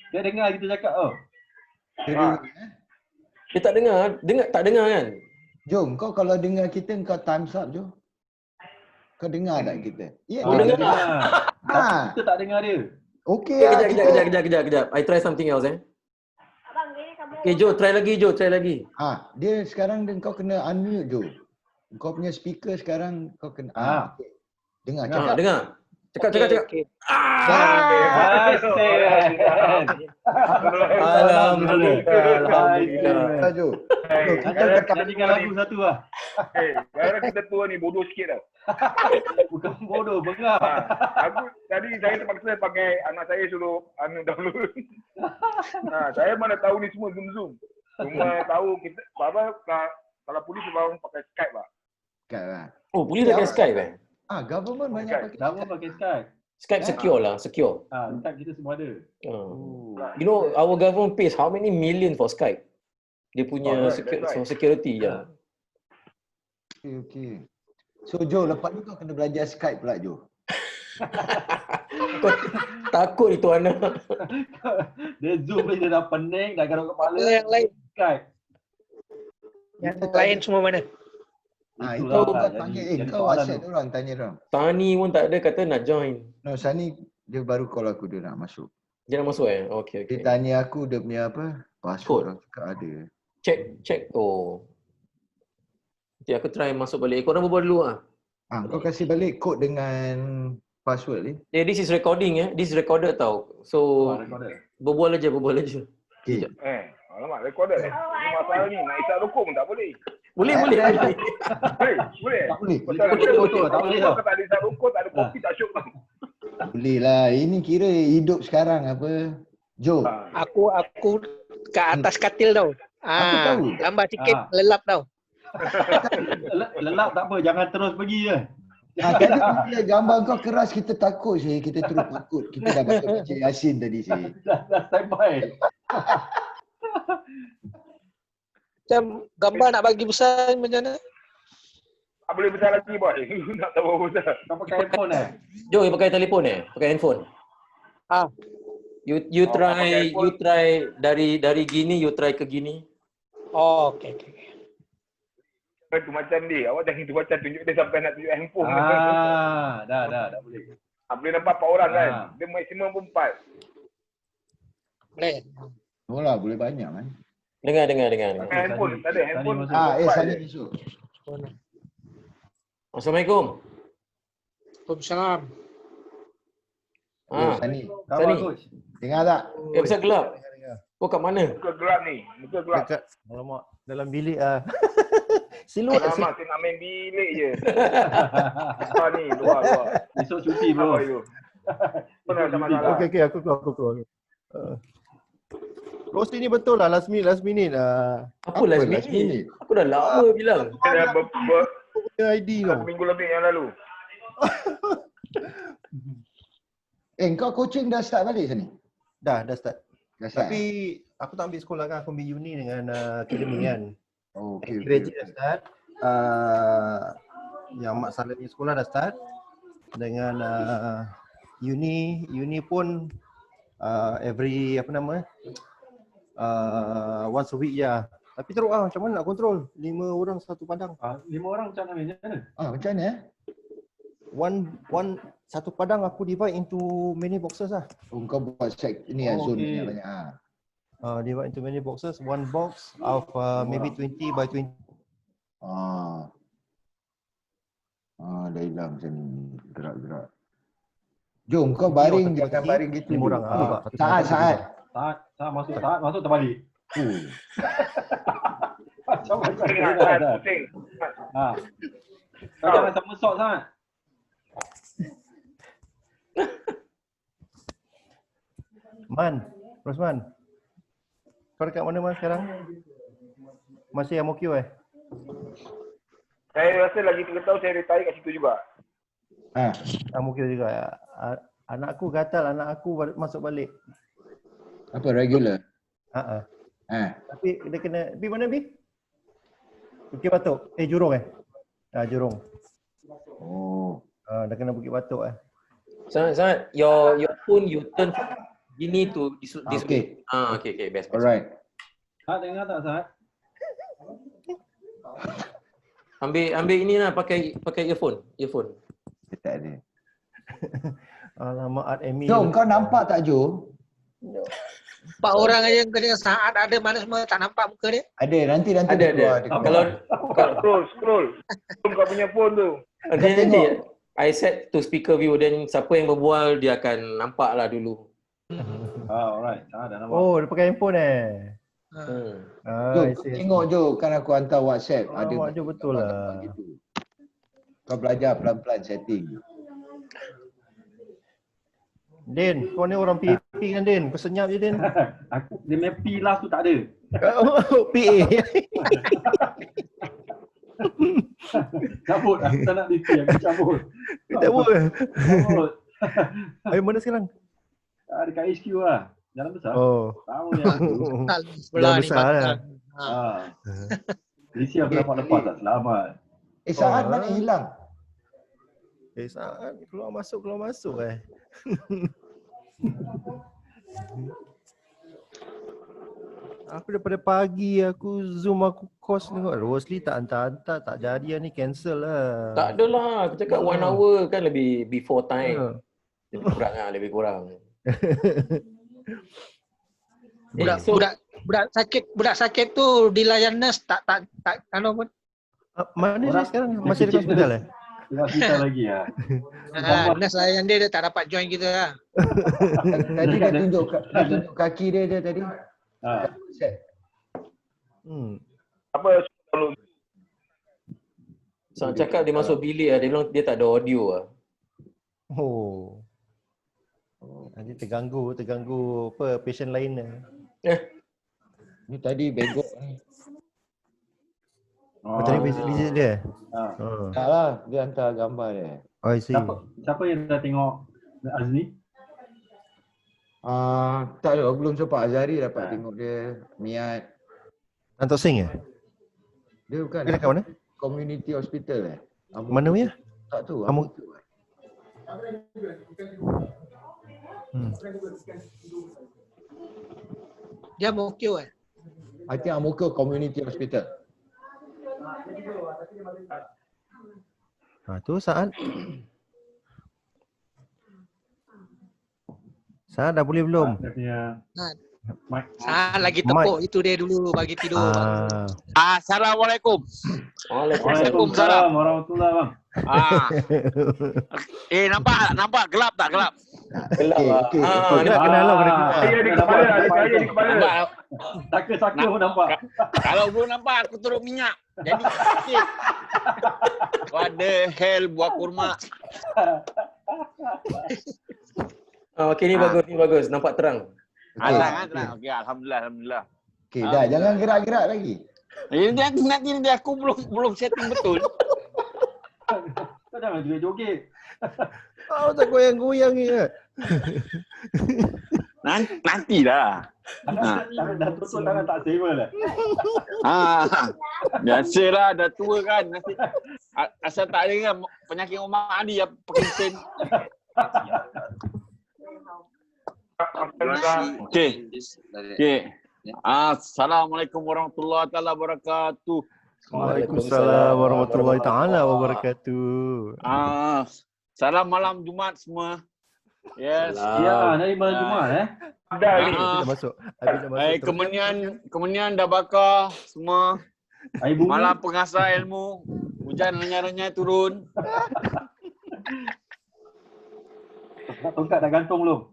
Dia dengar kita cakap oh. Dia tak dengar, tak dengar kan? Jom, kau kalau dengar kita, kau time's up, Jom. Kau dengar tak kita? Ya, Kau dengar tak? Tapi kita tak dengar dia. Okey Okay, lah. kejap. I try something else Okay, Jo, try lagi. Dia sekarang kau kena unmute, Jo. Kau punya speaker sekarang kau kena okay. Dengar, cakap. Dengar. Cakap. Okay. Alhamdulillah. Jo. Kita dengar lagu satu lah. Sekarang kita tua ni bodoh sikit dah. Bukan bodoh, bengar. Aku tadi saya terpaksa pakai anak saya suruh download. Saya mana tahu ni semua Zoom. Cuma tahu kita kalau polis orang pakai Skype lah. Skype lah. Oh, polis pakai Skype kan? Government banyak pakai Skype. Government pakai Skype. Skype secure. Skype kita semua ada. You know, our government pays how many million for Skype? Dia punya security je. Okay. So Jo, lepas ni kau kena belajar Skype pula Jo. Kau takut itu anak. Dia Zoom ni dia dah pening, dah garuk kepala. Yang lain. Skype. Yang lain semua mana? Itu kau panggil, kau WhatsApp orang, tanya orang. Sani pun tak ada kata nak join. No, Sani dia baru call aku, dia nak masuk. Dia nak masuk Okay. Dia tanya aku dia punya apa? Password aku cakap ada. Check. Nanti aku try masuk balik. Korang berbual dulu lah. Kau kasih balik kod dengan password ni. This is recording This is recorded tau. So berbual aja. Okay. Alamak, recorder Ini masalah ni, nak isap rokok pun tak boleh. Boleh. Boleh? Tak boleh. Tak boleh tau. Kalau tak ada isap rokok, tak ada kopi, tak syuk tau. Boleh lah. Ini kira hidup sekarang apa. Jo. Aku kat atas katil tau. Aku tahu. Lambat sikit lelap tau. Lelap tak apa, jangan terus pergi je. Tadi gambar kau keras, kita takut sih. Kita terus takut. Kita dah baca Yasin tadi sih. Dah standby. Macam gambar nak bagi besar macam mana? Tak boleh besar lagi boy. Nak tahu berapa besar. Kau pakai handphone Jo, pakai telefon pakai handphone. You try dari gini, you try ke gini. Oh, okay. Itu macam dia. Awak jangan itu macam tunjuk dia sampai nak tunjuk handphone. Dah boleh. Boleh nampak 4 orang kan. Dia maksimum pun 4. Boleh. Oh lah, boleh banyak kan. Dengar. Handphone, tak ada handphone. Sani masuk. Assalamualaikum. Waalaikumsalam. Sani. Dengar tak? Pasal gelap. Kau kat mana? Muka gelap ni. Dekat, alamak, dalam bilik Silut. Alamak, saya nak main bilik je. Ni, luar. Esok cuti bro. Pernah sama salah. Okey, aku keluar. Rosti ni betul lah, last minute. Apa last minute? Aku dah lama bilang. Dah ID kau. minggu lebih yang lalu. Kau coaching dah start balik Sani? Dah start. Dah start. Tapi aku tak ambil sekolah kan, aku ambil uni dengan akademi kan. Okay. Graduate dah start. Yang Mak Saleh ni sekolah dah start. Dengan uni pun every once a week je. Tapi teruk macam mana nak kontrol 5 orang satu padang. 5 orang macam mana? Macam mana One satu padang aku divide into many boxes lah. Kau buat ni zone ni banyak divide into many boxes. One box of maybe 20 by 20. Dah hilang macam ni. Gerak. Jom kau baring, jangan baring gitu. 5 orang. Saat. Masuk terbalik. Macam Pusing. Kau jangan sama sok sangat. Rosman. Kau dekat mana Man sekarang? Masih Amokyo Saya rasa lagi 3 tahun saya retire kat situ juga. Amokyo juga. Anak aku gatal, masuk balik. Apa regular? Tapi dia kena pergi mana Bi? Bukit Batok. Jurong Jurong. Oh. Dah kena Bukit Batok Sangat. Your phone you turn Gini tu Okay. okay, best. Alright. Saat dengar tak Saat? Ambil ini lah, pakai earphone. Dia tak ada. Alamak, Art Amy. Jom, kau nampak tak Jo? 4 orang aja yang kena Saat ada, mana semua tak nampak muka dia. Ada, nanti Ada. dia keluar. Dia keluar. Kalau Scroll. Kau punya phone tu. nanti I set to speaker view, dan siapa yang berbual dia akan nampak lah dulu. Alright. Dah nampak. Oh, dia pakai handphone Jo, I kau see. tengok Jo, kan aku hantar WhatsApp. Ada Awak Jo betul lah. gitu. Kau belajar pelan-pelan setting. Din, kau ni orang PAP kan Din? Kau senyap je Din. Aku dia punya P last tu tak ada. PA. Cabut. Aku tak nak di P. Aku cabut. Tak apa. Cabut. Ayo mana sekarang? Dekat HQ lah. Jalan besar. Oh. Tahu yang aku. Sebelah ni besar lah. Batan. Polisi aku dapat lepas tak selamat. Saat mana hilang? Saat keluar masuk Aku daripada pagi aku zoom aku course tengok Rosli tak hantar tak jadi ni, cancel lah. Tak adalah, aku cakap 1 hour kan lebih before time. Lebih kurang. Budak sakit tu dilayan nurse tak anu pun. Mana dia sekarang? Masih dekat hospital Tengah cerita lagi lah. Nurse layan dia tak dapat join kita lah. Tadi dia tunjuk kaki dia tadi. Apa So cakap dia masuk bilik lah, dia bilang dia tak ada audio lah. Oh. Nanti terganggu apa patient lain lah. Ni tadi bengkok ni. Tadi visit dia? Tak lah, dia hantar gambar dia. Oh, I see. Siapa yang dah tengok Azli? Tak ada, aku belum sempat. Azhari dapat tengok dia. Niat. Antok Singh Dia bukan. Dia dekat mana? Community hospital Mana punya? Tak tahu. Dia Mokyo I think Amoka Community Hospital. Tu Saat. Saat dah boleh belum? Dia punya mic. Saat lagi tepuk itu dia dulu bagi tidur. Assalamualaikum. Waalaikumsalam warahmatullahi bang. Nampak gelap tak? Gelap. Gelap lah. Kena kenal kena keluar. Saya di kepala. Saka pun nampak. Kalau belum nampak aku turun minyak. Jadi sakit. What the hell buah kurma. Okey, ni bagus. Nampak terang. Terang. Okey, alhamdulillah. Okey, dah jangan gerak-gerak lagi. Nanti aku belum setting betul. Kau jangan joget-joget. Kau tak goyang-goyang ni kan? Nantilah. Dah tutup tangan tak stable lah. Biasalah dah tua kan. Asal tak ada kan penyakit Umar Ali yang Parkinson. Okey. Assalamualaikum warahmatullahi taala wabarakatuh. Waalaikumsalam warahmatullahi taala wabarakatuh. Salam malam Jumaat semua. Yes. Ya, dari malam Jumaat Dah ni. Dah masuk. Kemenyan dah bakar semua. Air bumi. Malam pengasah ilmu. Hujan renyai-renyai turun. Tongkat dah gantung belum?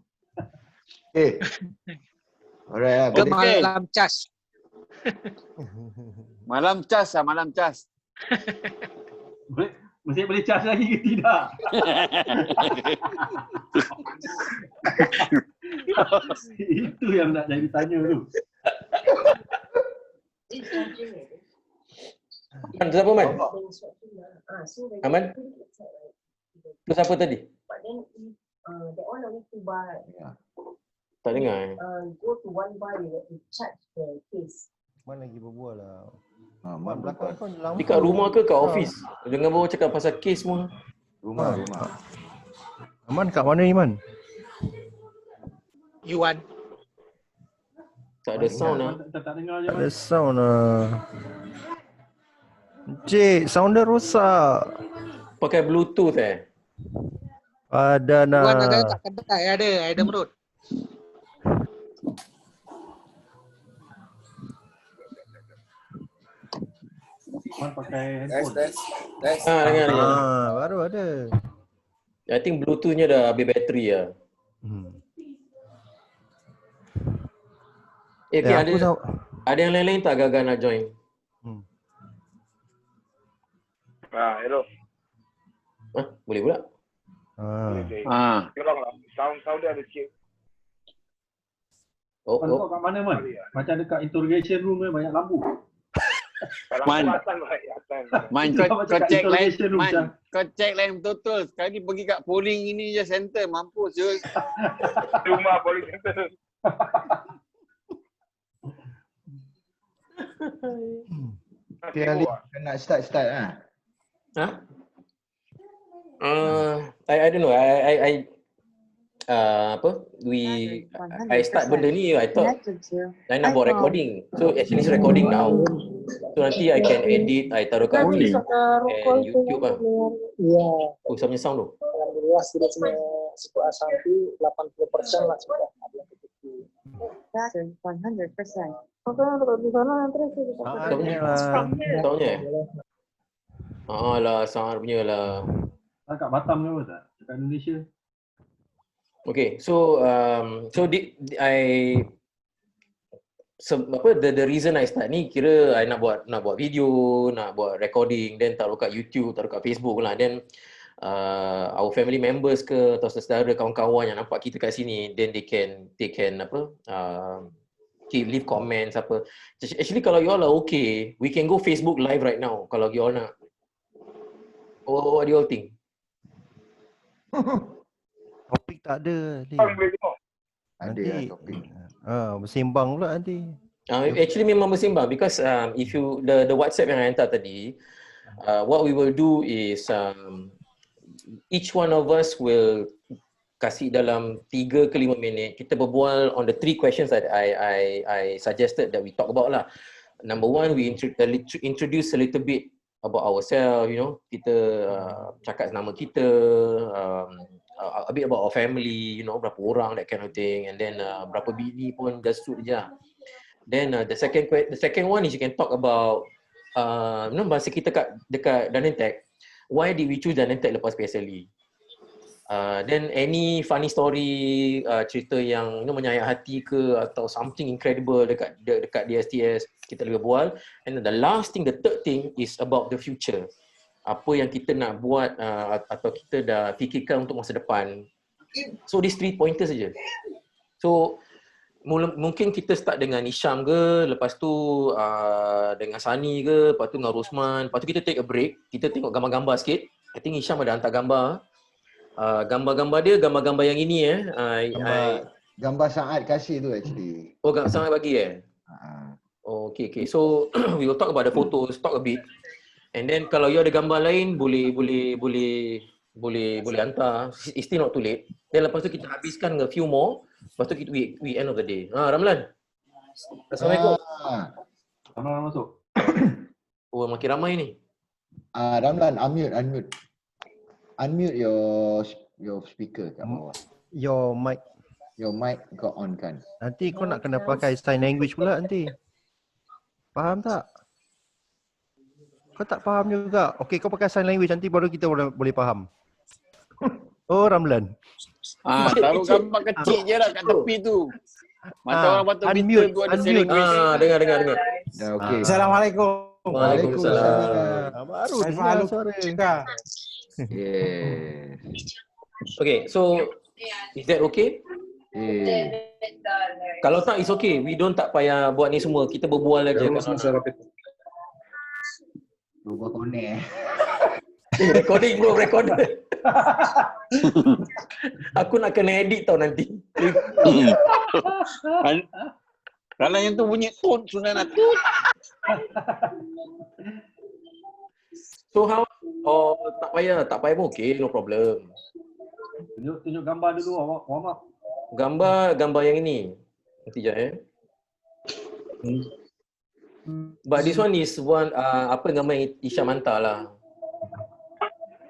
Okey. Alright, Ke boleh. malam cas. Malam cas. Mesti boleh charge lagi ke tidak? Itu yang nak jadi tanya tu. Man, siapa Man? Aman? Tu siapa tadi? Tak dengar. Man lagi berbual lah. Man Belakang kau lama. Dia kat rumah ke kat office? Jangan bawa cakap pasal kes semua. Rumah. Aman kat mana ni Man? Yuan. Tak ada sound lah. Tak dengar je. Ada sound lah. Cik, sound dia rosak. Pakai Bluetooth Ada Yuan agak nak. kat kedai ada Adam Road. Man pakai handphone. Dengar. Baru ada. I think Bluetooth-nya dah habis bateri lah. Okay, ada yang lain-lain tak agak nak join? Hello. Boleh pula. Tolonglah. Sound dia ada chip. Man, kau kat mana Man? Macam dekat interrogation room ni banyak lampu. Man. Man, kau Macam check lain. interrogation room Man, macam. kau check lain betul-betul. Sekali pergi kat polling ini je center. Mampus je. Rumah polis center. Okay, Ali, kena start lah. I don't know. I start benda ni, I thought I nak buat recording. So actually it's recording now. So nanti I can edit, I taruh kat Facebook and YouTube lah. Oh, sampai sound tu. Alhamdulillah sudah semua suku Ashanti 80% lah sudah ada yang begitu. That is 100%. Soundnya lah, sound punya lah. Kat Batam ke apa tak? Kat Indonesia. Okay, so the reason I start ni kira I nak buat video, nak buat recording, then taruh kat YouTube, taruh kat Facebook lah. Then our family members ke atau saudara kawan-kawan yang nampak kita kat sini, then they can leave comments apa. Actually kalau you all are okay, we can go Facebook live right now kalau you all nak. What do you all think? Topik tak ada. Ada lah topik. Bersembang pula nanti. Actually memang bersembang because if you the WhatsApp yang I hantar tadi, what we will do is each one of us will kasih dalam 3 ke 5 minit kita berbual on the 3 questions that I suggested that we talk about lah. Number 1, we introduce a little bit about ourselves, you know, kita cakap nama kita, a bit about our family, you know, berapa orang, that kind of thing, and then berapa bini pun just shoot je. Then the second one is you can talk about you know, masa kita dekat Danentech, why did we choose Danentech lepas PSLE? Then any funny story, cerita yang you know, menyayat hati ke atau something incredible dekat DSTS, kita lebih bual. And the last thing, the third thing is about the future. Apa yang kita nak buat atau kita dah fikirkan untuk masa depan. So these 3 pointers saja. So mungkin kita start dengan Hisham ke, lepas tu dengan Sani ke, lepas tu dengan Rosman, lepas tu kita take a break, kita tengok gambar-gambar sikit. I think Hisham ada hantar gambar. Gambar-gambar dia, gambar-gambar yang ini Gambar Saad kasih tu actually. Oh, Saad bagi Oh, okay. So we will talk about the photos, talk a bit. And then kalau you ada gambar lain boleh hantar. It's still not too late. Then lepas tu kita habiskan a few more. Lepas tu we end of the day. Ramlan. Assalamualaikum. Ramlan masuk. Oh, makin ramai ni. Ramlan, unmute. Unmute your speaker kat bawah. Your mic kau on kan. Nanti kau nak kena pakai sign language pula nanti. Faham tak? Kau tak faham juga. Okey, kau pakai sign language nanti baru kita boleh faham. Oh, Ramlan. Taruh gambar kecil je lah kat tepi tu. Mata orang patut unmute, tu ada sign language. Dengar. Dah okey. Assalamualaikum. Waalaikumsalam. Baru dengar suara. Yes. Okay, so is that okay? Kalau tak, it's okay. We don't tak payah buat ni semua. Kita berbual aja. Berbual connect Recording bro, recording. Aku nak kena edit tau nanti. Kalau yang tu bunyi tut, sudah nak tut. So how? Oh, tak payah pun okay, no problem. Tunjuk gambar dulu, warm up. Gambar yang ini. Nanti jap But this one is one apa gambar yang Isyam hantar lah.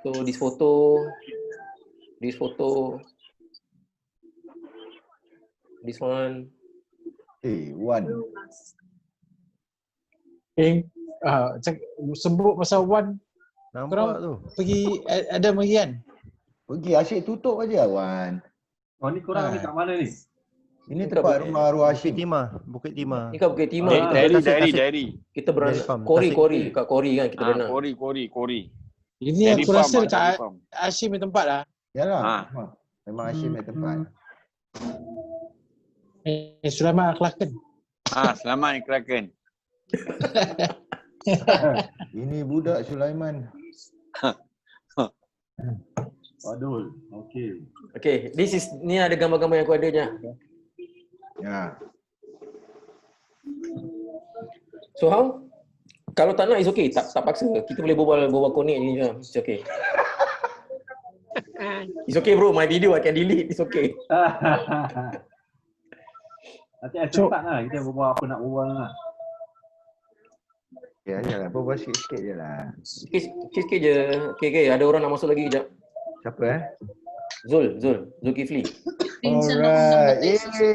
So this photo, this one. Wan. Sebut pasal Wan, Nampak tu. pergi ada lagi kan? Pergi asyik tutup aja Wan. Oh ni korang ni kat mana ni? Ini tempat rumah arwah Bukit Hashim. Timah. Ni kan Bukit Timah. Diary. Kita berenang. Farm. Kori kat Kori kan kita berenang. Kori. Ini Dairy aku farm, rasa dairy dekat farm. Hashim punya tempat lah. Yalah. Ha. Memang Hashim punya tempat. Sulaiman Klaken. Selamat ni Kraken. Ini budak Sulaiman. Wadul. Okey. Okay, ni ada gambar-gambar yang aku ada je. Ya. So how? Kalau tak nak, it's okay. Tak paksa. Kita boleh berbual konek ni je. It's okay. It's okay bro, my video I can delete. It's okay. Nanti I start lah. Kita berbual apa nak berbual lah. Ya, jangan berbual sikit-sikit je lah. Sikit je. Okay. Ada orang nak masuk lagi kejap. Siapa Zulkifli. Alright. Aku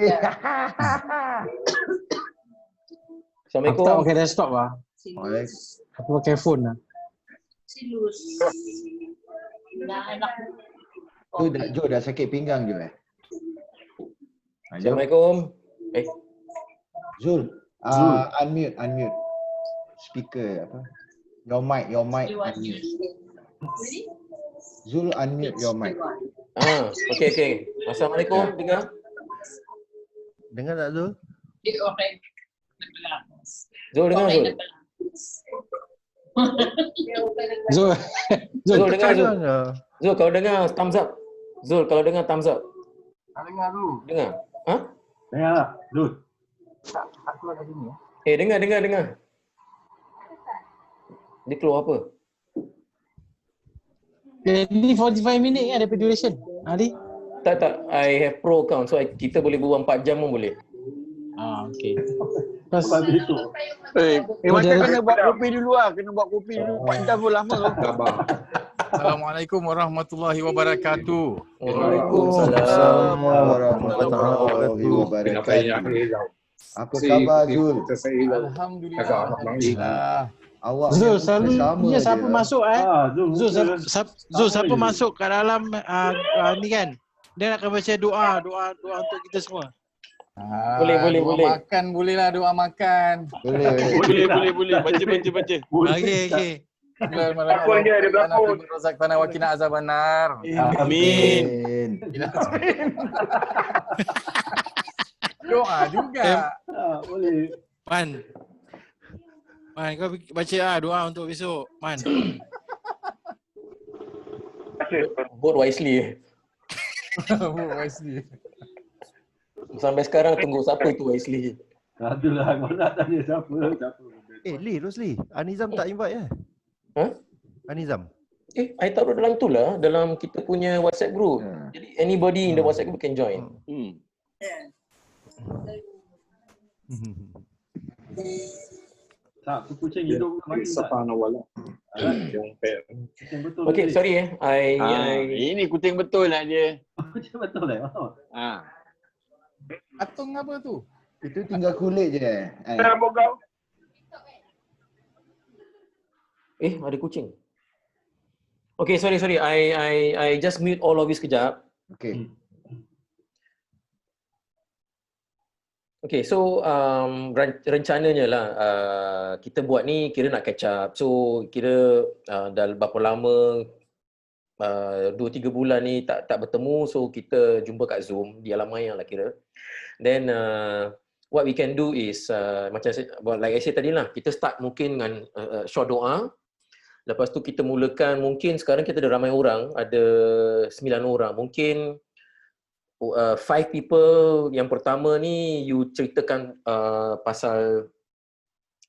Assalamualaikum. tak pakai desktop lah. Waalaikumsalam. Aku pakai phone lah. Tu dah sakit pinggang je Assalamualaikum. Zul. Unmute. Speaker apa? Your mic unmute. Zul, unmute your mic. Okay. Assalamualaikum. Dengar tak Zul? Zul dengar Zul. Zul Dengar Zul. Zul kalau dengar thumbs up. Zul kalau dengar thumbs up. Tak dengar tu. Dengar. Dengar lah. Zul. Dengar. Dia keluar apa? Ini 45 minit kan daripada duration. Adi? Tak. I have pro account. So kita boleh berbual 4 jam pun boleh. Okay. Lepas itu. Macam kena buat kopi dulu lah. Kena buat kopi dulu. 4 jam pun lama tu. Assalamualaikum warahmatullahi wabarakatuh. Waalaikumsalam warahmatullahi wabarakatuh. Apa khabar Zul? Alhamdulillah. Awak Zul selalu sama dia siapa masuk Zul siapa lagi. masuk kat dalam ni kan? Dia nak baca doa untuk kita semua. Boleh. Makan bolehlah, doa makan. Boleh. Baca. Okey. Apa dia ada berlakon? Razaqtana wa qina azabannar. Amin. Doa juga. Boleh. Man, kau baca doa untuk besok. Man. Vote wisely. Sampai sekarang tunggu siapa tu Wesley. Itulah kau nak tanya siapa. Rosli. Anizam tak invite Anizam. I taruh dalam tu lah, dalam kita punya WhatsApp group. Jadi anybody in the WhatsApp group can join. Tak, tu kucing hidup mati tak? Kucing betul. Okay, sorry Ini kucing betul lah dia. Kucing betul lah. Patung apa tu? Itu tinggal kulit je. Rambut kau. Ada kucing. Okay, sorry. I just mute all of you sekejap. Okay, so rencananya lah kita buat ni kira nak catch up. So kira dah berapa lama 2-3 bulan ni tak bertemu, so kita jumpa kat Zoom, dialam maya lah kira. Then what we can do is macam like I said tadi lah, kita start mungkin dengan short doa. Lepas tu kita mulakan, mungkin sekarang kita ada ramai orang, ada 9 orang. Mungkin 5 people. Yang pertama ni you ceritakan pasal,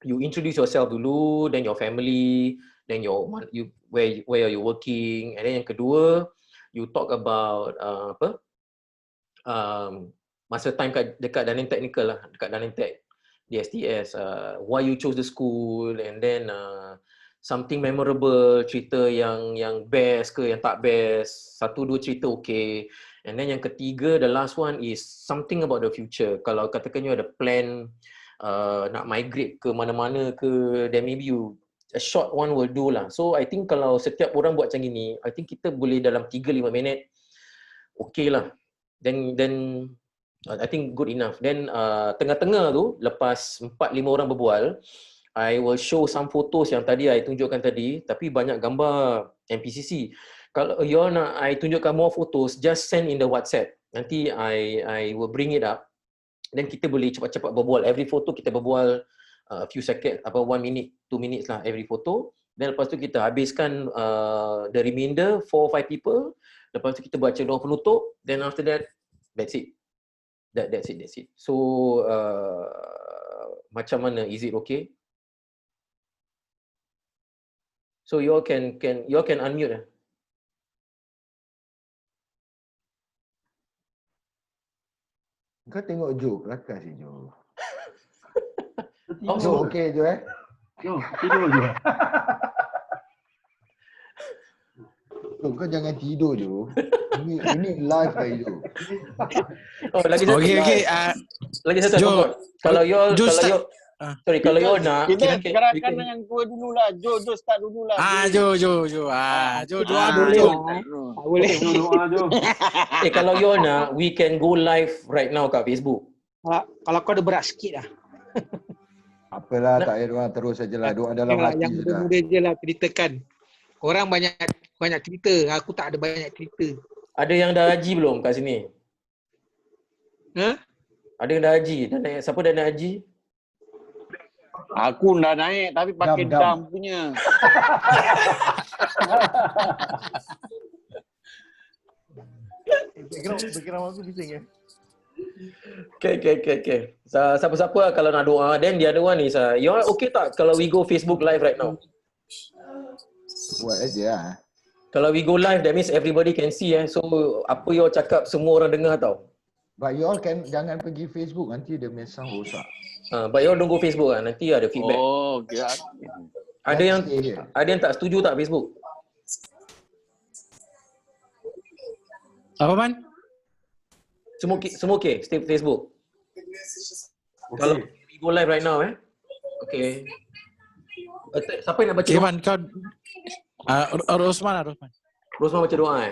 you introduce yourself dulu, then your family, then where are you working, and then yang kedua you talk about masa time dekat Danin Technical lah, dekat Danin Tech di STS, why you chose the school, and then something memorable, cerita yang best ke yang tak best, 1-2 cerita okay. And then yang ketiga, the last one is something about the future. Kalau katakan you ada plan nak migrate ke mana-mana ke, then maybe you a short one will do lah. So I think kalau setiap orang buat macam gini, I think kita boleh dalam 3-5 minit okay lah. Then I think good enough. Then tengah-tengah tu, lepas 4-5 orang berbual, I will show some photos yang tadi I tunjukkan tadi, tapi banyak gambar MPCC. Kalau you nak I tunjukkan more photos, just send in the WhatsApp. Nanti I will bring it up. Then kita boleh cepat-cepat berbual. Every photo kita berbual a few seconds, 1 minute, 2 minutes lah every photo. Then lepas tu kita habiskan the remainder 4 or 5 people. Lepas tu kita baca doa penutup. Then after that, that's it. That's it. So macam mana? Is it okay? So you all can unmute lah. Kau tengok Jo, kelakar si Jo. Oh, Jo okey Jo Jo, tidur je. Jo, kau jangan tidur Jo. Ini live kali Jo. Oh, lagi satu. Okey. Lagi satu. Jo, Kalau you kalau you nak Kita gerakan dengan gua dululah. Jo start dululah. Jo. Jo doa dulu. Tak boleh. Doa Jo. Kalau you nak, we can go live right now kat Facebook. Kalau kau ada berat sikit lah. Apalah, tak payah doa, terus sajalah. Doa dalam hati Yang je lah. muda-muda je lah ceritakan. Korang banyak cerita, aku tak ada banyak cerita. Ada yang dah haji belum kat sini? Ha? Ada yang dah haji? Siapa dah nak haji? Aku dah naik tapi pakai Dam. dam punya. Background aku bising Okay. Siapa-siapa kalau nak doa, then the other one is, you all okay tak kalau we go Facebook live right now? Buat aja lah. Kalau we go live, that means everybody can see. So apa you all cakap semua orang dengar tau. But you all jangan pergi Facebook, nanti dia punya sound rosak. But you all don't go Facebook lah, nanti ada feedback. Oh, okay. Ada yang tak setuju tak Facebook? Apa Man? Semua okay? Stay Facebook? Okay. Kalau we go live right now Okay. Siapa yang nak baca Okay doa? Man, kau Rosman. Rosman baca doa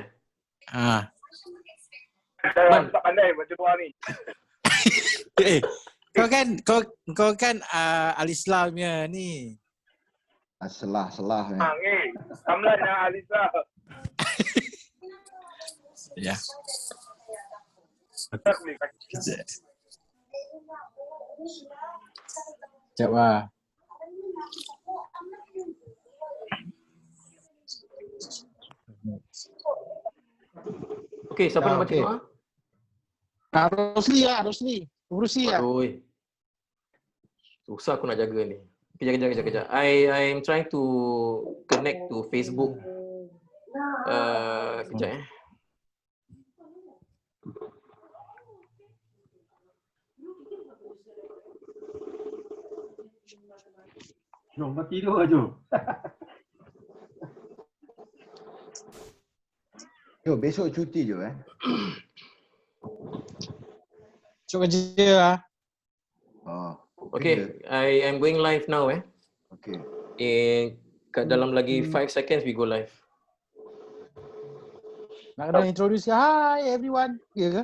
Saya tak pandai baca doa ni. Kau kan Al-Islam punya ni. Selah. Kamlan yang Alisa. Ya. Sekejap lah. Okay, siapa nak baca doa? Rosli lah. Urusi lah. Aduh. Susah aku nak jaga ni. Kejap. I am trying to connect to Facebook. Kejap Jo, kau tidur Jo. Jo, besok cuti Jo Cuk kerja lah. Okay, I am going live now Okay. Dalam lagi 5 seconds we go live. Nak kena introduce ke? Hi everyone. Ya ke?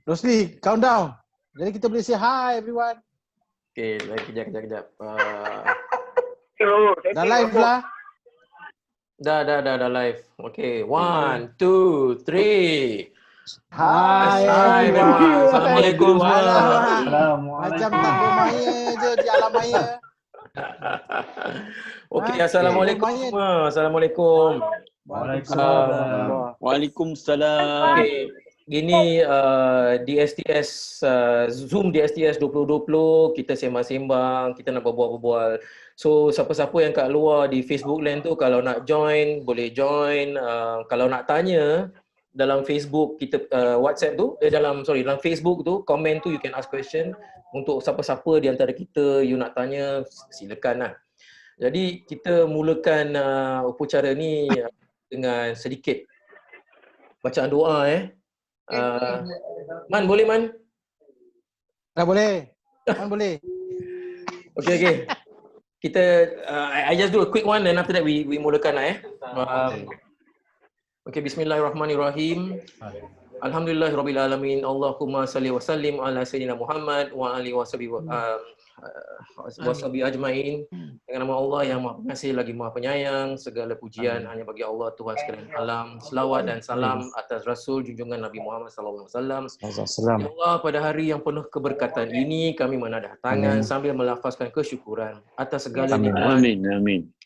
Rosli, countdown. Jadi kita boleh say hi everyone. Okay, kejap. Dah live lah. Dah live. Okay, 1, 2, 3. Hai everyone. Assalamualaikum semua. Macam tak bermaya je di alam maya. Okay, assalamualaikum semua. Assalamualaikum. Waalaikumsalam. Okay, Gini DSTS Zoom DSTS 2020 kita sembang-sembang, kita nak berbual-bual. So siapa-siapa yang kat luar di Facebook Land tu kalau nak join boleh join. Kalau nak tanya dalam Facebook kita WhatsApp tu dalam Facebook tu komen tu you can ask question. Untuk siapa-siapa di antara kita you nak tanya silakan lah. Jadi kita mulakan upacara ni dengan sedikit bacaan doa Man, boleh Man? Dah boleh. Man boleh. Okay. Kita, I just do a quick one and after that we mulakan lah Okay, bismillahirrahmanirrahim. Alhamdulillahirrabbilalamin. Allahumma salli wa sallim ala sayyidina Muhammad wa alihi wa sahbihi ajmain. Dengan nama Allah yang Maha Pengasih lagi Maha Penyayang, segala pujian hanya bagi Allah Tuhan sekalian alam. Selawat dan salam atas Rasul junjungan Nabi Muhammad sallallahu alaihi wasallam. Ya Allah, pada hari yang penuh keberkatan ini kami menadah tangan sambil melafazkan kesyukuran atas segala nikmat,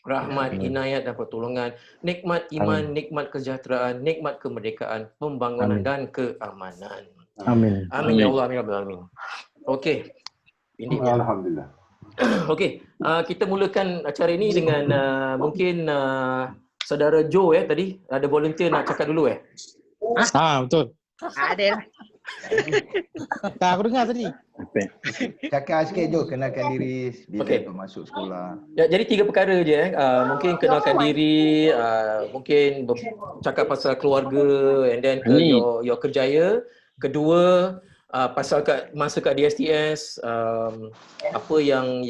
rahmat, inayat dan pertolongan, nikmat iman, nikmat kesejahteraan, nikmat kemerdekaan, pembangunan dan keamanan. Amin. Amin ya Allah, amin ya alamin. Okey. Ini Alhamdulillah. Okey, kita mulakan acara ini dengan mungkin saudara Joe tadi ada volunteer nak cakap dulu Betul. Ada. Tak, aku dengar tadi. Cakap sikit Jo, kenalkan diri bila Okey. masuk sekolah. Ya, jadi 3 perkara je mungkin kenalkan diri, mungkin cakap pasal keluarga and then your kerjaya. Kedua, pasal masa kat DSTS, apa yang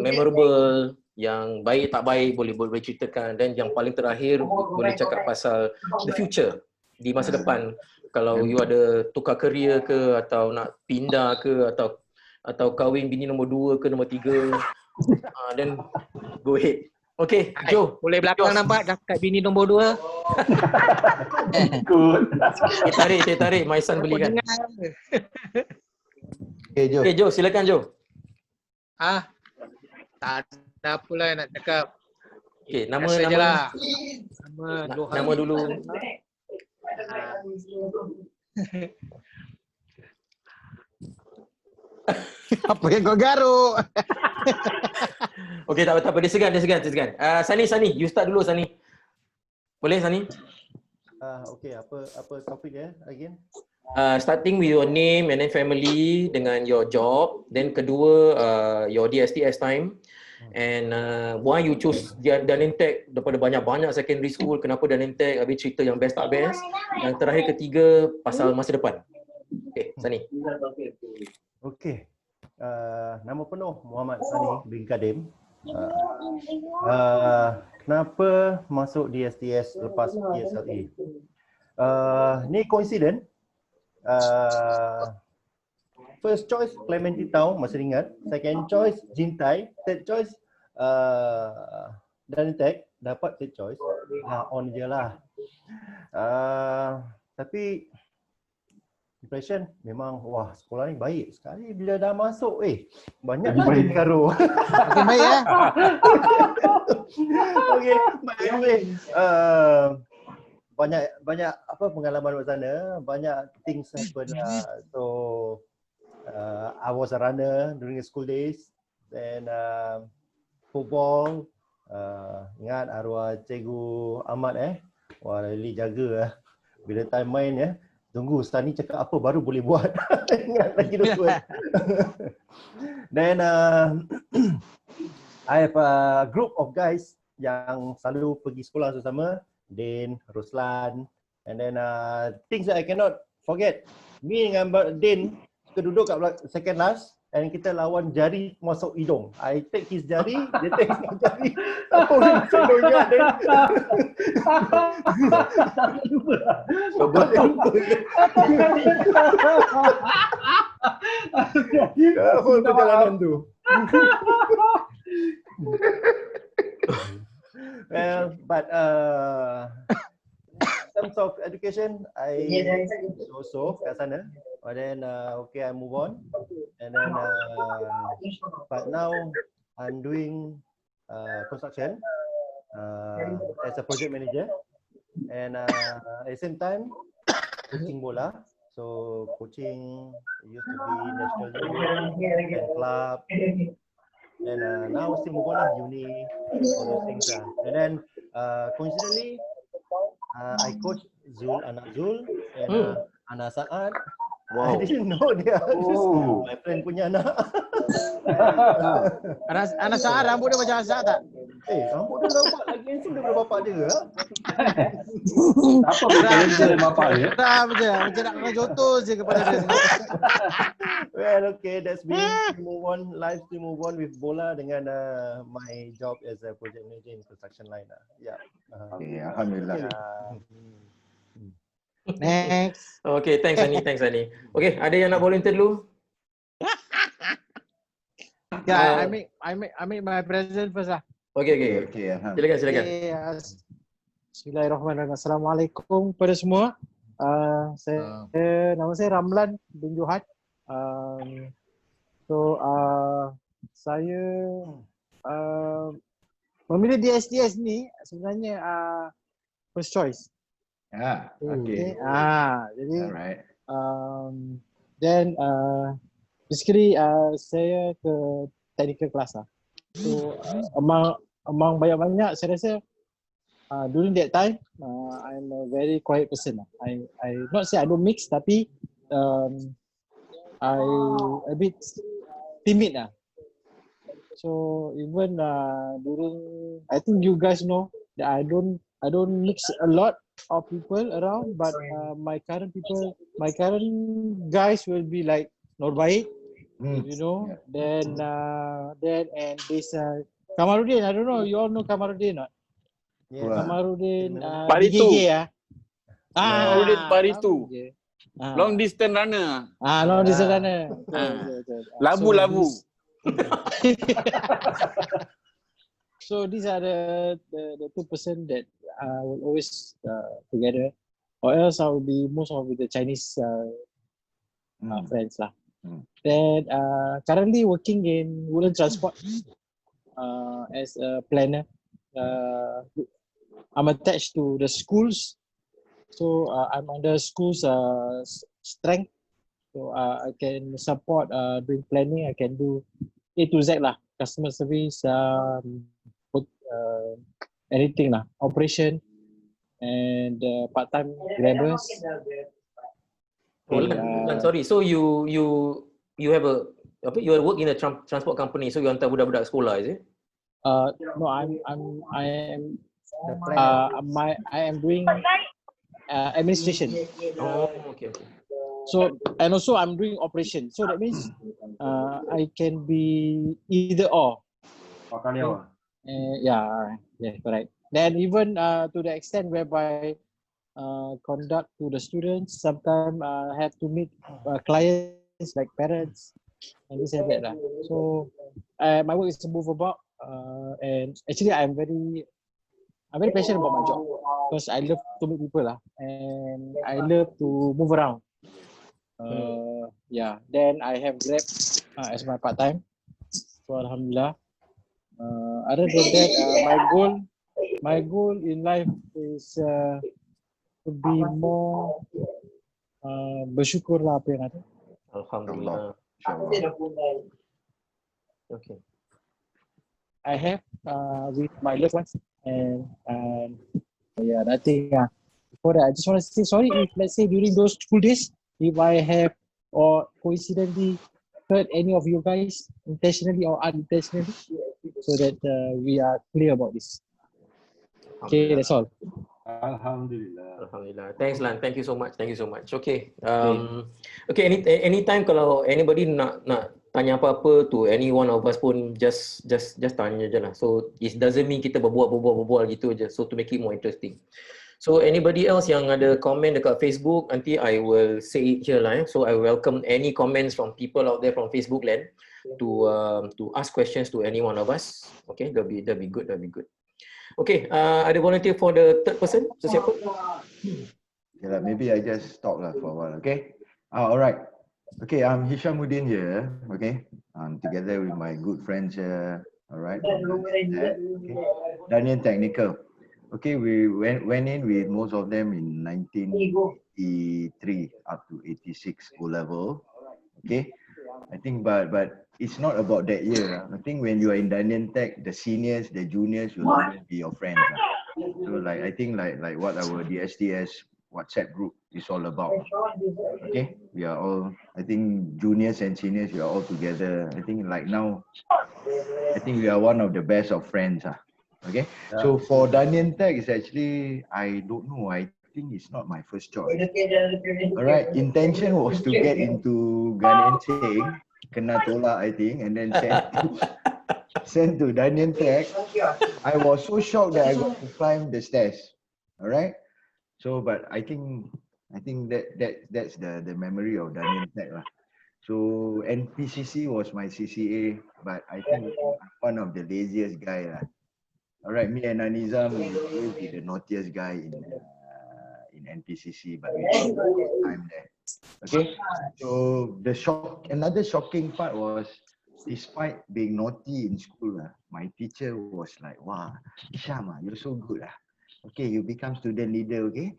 memorable, yang baik tak baik boleh ceritakan, dan yang paling terakhir boleh cakap pasal the future di masa depan. Kalau you ada tukar kerja ke atau nak pindah ke atau kahwin bini nombor 2 ke nombor 3, then go ahead. Okay, Joe. Boleh belakang nampak kat bini nombor 2. Saya tarik. My son belikan. Okay Jo. Okay, Joe. Silakan, Joe. Tak ada apa lah nak cakap. Okay, Nama dulu. Apa yang kau garuk? Okay, tak apa. Dia segan. Sani, you start dulu, Sani. Boleh, Sani? Okay, apa topik again? Starting with your name and then family dengan your job, then kedua your DSTS time, and why you choose Danintech daripada banyak-banyak secondary school, kenapa Danintech, habis cerita yang best tak best, yang terakhir ketiga pasal masa depan. Okay, Sani. Okay. Nama penuh Muhammad Sani bin Kadim. Kenapa masuk DSTS lepas PSLE? Ni coincident. First choice Clementi Town, masih ingat. Second choice Jintai. Third choice Danintech. Dapat third choice. On je lah. Tapi impression memang wah, sekolah ni baik sekali. Bila dah masuk banyak lagi perkara. Makin baik Okey, baik. Banyak apa pengalaman di sana, banyak things happen. So I was a runner during the school days, then football. Ingat arwah Cikgu Ahmad wah, really jaga bila time main tunggu Sani cakap apa baru boleh buat. Ingat lagi dulu. Then I have a group of guys yang selalu pergi sekolah bersama. Din, Ruslan, and then things that I cannot forget. Me dengan Din kita duduk kat second last and kita lawan jari masuk hidung. I take his jari, dia take his jari. Apa yang hidungnya Din? Whole perjalanan tu. Well, but in terms of education, I so kat sana. But then okay, I move on, and then but now I'm doing construction as a project manager, and at the same time coaching bola. So coaching used to be national youth, fan club, and now still move on lah, uni, all those things lah. And then coincidentally, I coach Zul, anak Zul, and anak Saad. I Wow. didn't know dia my friend punya anak. Anak Saad rambut dia macam Saad tak? Rambut dia nampak lagi handsome daripada bapak dia. Apa beza dengan bapak dia? Macam nak kena jotos je kepada dia. Well, okay, that's me. Move on, life to move on with bola dengan my job as a project manager in construction line. Yeah. Okay, alhamdulillah. Next. Okay, thanks Ani. Okay, ada yang nak volunteer dulu? Yeah, I make my present first lah. Okay. Silakan. Okay, Bismillahirrahmanirrahim. Assalamualaikum kepada semua. Nama saya Ramlan bin Johan. Saya memilih DSTS ni sebenarnya first choice. Okay. Jadi Alright. then basically saya ke technical class lah. So among banyak-banyak saya rasa during that time I'm a very quiet person lah. I not say I don't mix tapi I a bit timid lah. So even during, I think you guys know that I don't mix a lot of people around, but my current guys will be like Nur Baik, you know, then and this Kamaruddin. I don't know, you all know Kamaruddin not? Yeah. Kamaruddin Paritu. BGG ya. Kamaruddin Paritu. Long distance runner. Long distance runner. Labu. So these are the two person that will always together, or else I will be most of with the Chinese friends lah. Then currently working in Woodland Transport as a planner. I'm attached to the schools, so I'm under schools strength. So I can support doing planning. I can do A to Z lah, customer service, anything lah, operation, and part-time grabbers. Sorry. So you have you work in a transport company, so you hantar budak-budak sekolah, is it? No, I am doing administration. Oh, okay. So and also I'm doing operation. So that means I can be either or. Yeah, correct. Then even to the extent whereby conduct to the students, sometimes have to meet clients like parents and this and that lah. So my work is to move about, and actually I'm very passionate about my job because I love to meet people lah, and I love to move around. Yeah, then I have Grab as my part-time. So alhamdulillah. Other than that, my goal in life is to be more bersyukur lah apa yang ada. Alhamdulillah. Okay. I have with my loved ones, and yeah, nothing. Before that, I just want to say sorry if, let's say, during those school days, if I have or coincidentally hurt any of you guys intentionally or unintentionally, so that we are clear about this. Okay, that's all. Alhamdulillah. Thanks Lan. Thank you so much. Okay. Okay. Anytime kalau anybody nak tanya apa-apa to any one of us pun just tanya je lah. So it doesn't mean kita berbual gitu je. So to make it more interesting. So anybody else yang ada komen dekat Facebook, nanti I will say it here lah. So I welcome any comments from people out there from Facebook land to ask questions to any one of us. Okay, that'll be good. Okay, ada volunteer for the third person? So siapa? Okay lah, maybe I just talk lah for a while. Okay. Alright. Okay, I'm Hishamuddin here. Okay, together with my good friends here. Alright. Okay. Daniel Technical. Okay, we went in with most of them in 1983 up to 86 O level. Okay, I think, but it's not about that year. I think when you are in Daniel Tech, the seniors, the juniors will always be your friends. So like I think like what our DSTS WhatsApp group is all about. Okay, we are all, I think juniors and seniors, we are all together. I think like now, I think we are one of the best of friends. Okay, so for Daniel Tech, it's actually, I don't know, I think it's not my first choice. Alright, intention was to get into Gan Ensing, kena tolak I think, and then sent to Daniel Tech. I was so shocked that I got to climb the stairs. Alright, so but I think that's the memory of Daniel Tech lah. So NPCC was my CCA, but I think I'm one of the laziest guy lah. Alright, me and Anizam will be the naughtiest guy in NPCC, but we don't have time there. Okay, so another shocking part was, despite being naughty in school, my teacher was like, "Wow, Sham, you're so good. Okay, you become student leader, okay?"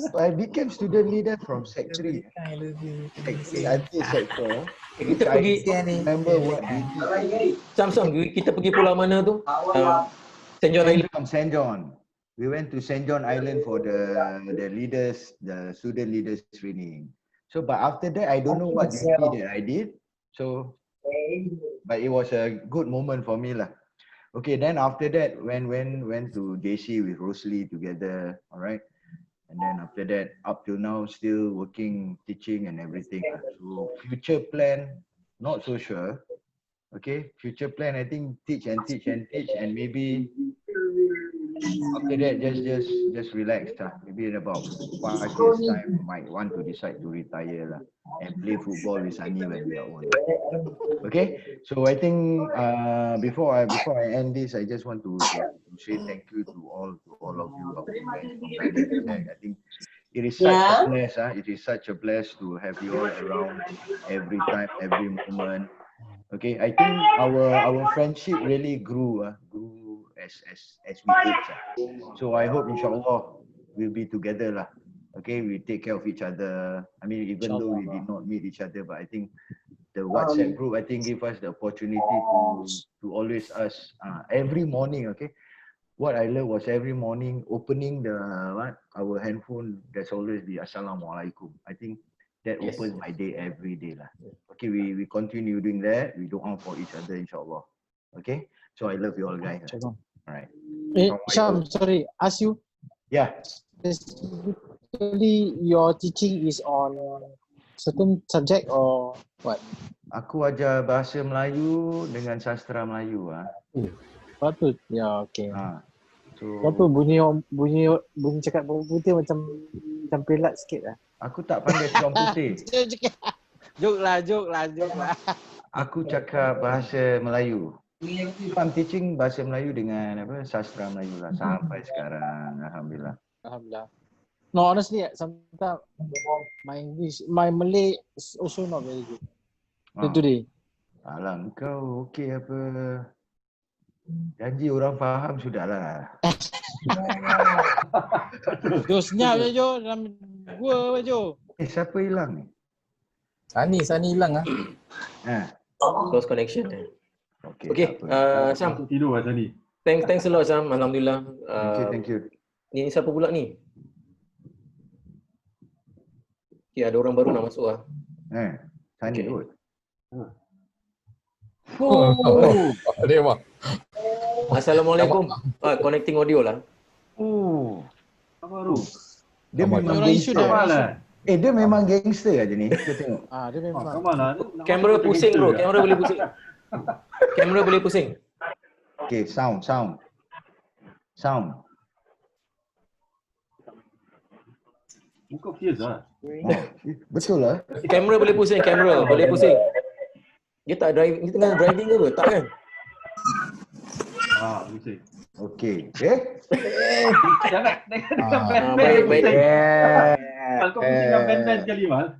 So I became student leader from Sec 3. Sec 3 until Sec 4. Kita pergi, Remember what we did. Sam, kita pergi pulau mana tu? St. John Island. St. John. We went to St. John Island for the leaders, the student leaders training. So, but after that, I don't know what duty that I did. So, but it was a good moment for me lah. Okay, then after that, went to JC with Rosalie together. All right, and then after that, up till now, still working, teaching, and everything. So, future plan, not so sure. Okay, future plan, I think teach, and maybe after that, just relax. Maybe in about 5 years time, might want to decide to retire lah, and play football with Sunny when we are old. Okay, so I think before I end this, I just want to say thank you to all of you out there. I think it is such a bless. It is such a bless to have you all around every time, every moment. Okay, I think our friendship really grew as we age. So I hope inshallah we'll be together lah. Okay, we take care of each other. I mean, even though we did not meet each other, but I think the WhatsApp group, I think, give us the opportunity to always ask every morning. Okay, what I learned was every morning opening our handphone, there's always be Assalamualaikum. I think that opens my day every day lah. Okay, we continue doing that. We don't for each other, inshallah. Okay, so I love you all guys. All right. Sham, sorry, ask you. Yeah. Specifically, your teaching is on certain subject or what? Aku ajar bahasa Melayu dengan sastra Melayu. Patut. Ya, okay. So, apa bunyi cakap bawang putih macam pelat sikit lah. Aku tak pandai bawang putih. Joke lah. Aku cakap bahasa Melayu. So, I'm teaching bahasa Melayu dengan sastra Melayu lah sampai sekarang. Alhamdulillah. No, honestly, sometimes my Malay is also not very good. Today. Alah, kau okey apa? Janji orang faham sudahlah. Jo, senyap je Jo, dalam gua Jo. Siapa hilang ni? Sani hilang Close connection. Okay, Sam. Tidur lah tadi. Thanks a lot, Sam. Alhamdulillah. Thank you. Ni siapa pula ni? Okay, ada orang baru nak masuk lah. Sani kot. Dia mah. Assalamualaikum. Connecting audio lah. Baru. Dia memang gangster. Dia memang gangster aja ni. Kita tengok. Dia memang. Kamera pusing bro. Kamera boleh pusing. Kamera boleh pusing. Okay, sound. Muka fierce lah. Betul lah. Kamera boleh pusing. Dia tak drive, dia tengah driving ke apa? Tak kan? Pusing. Okay. Jangan baik. Kau pusing dengan band sekali Mal.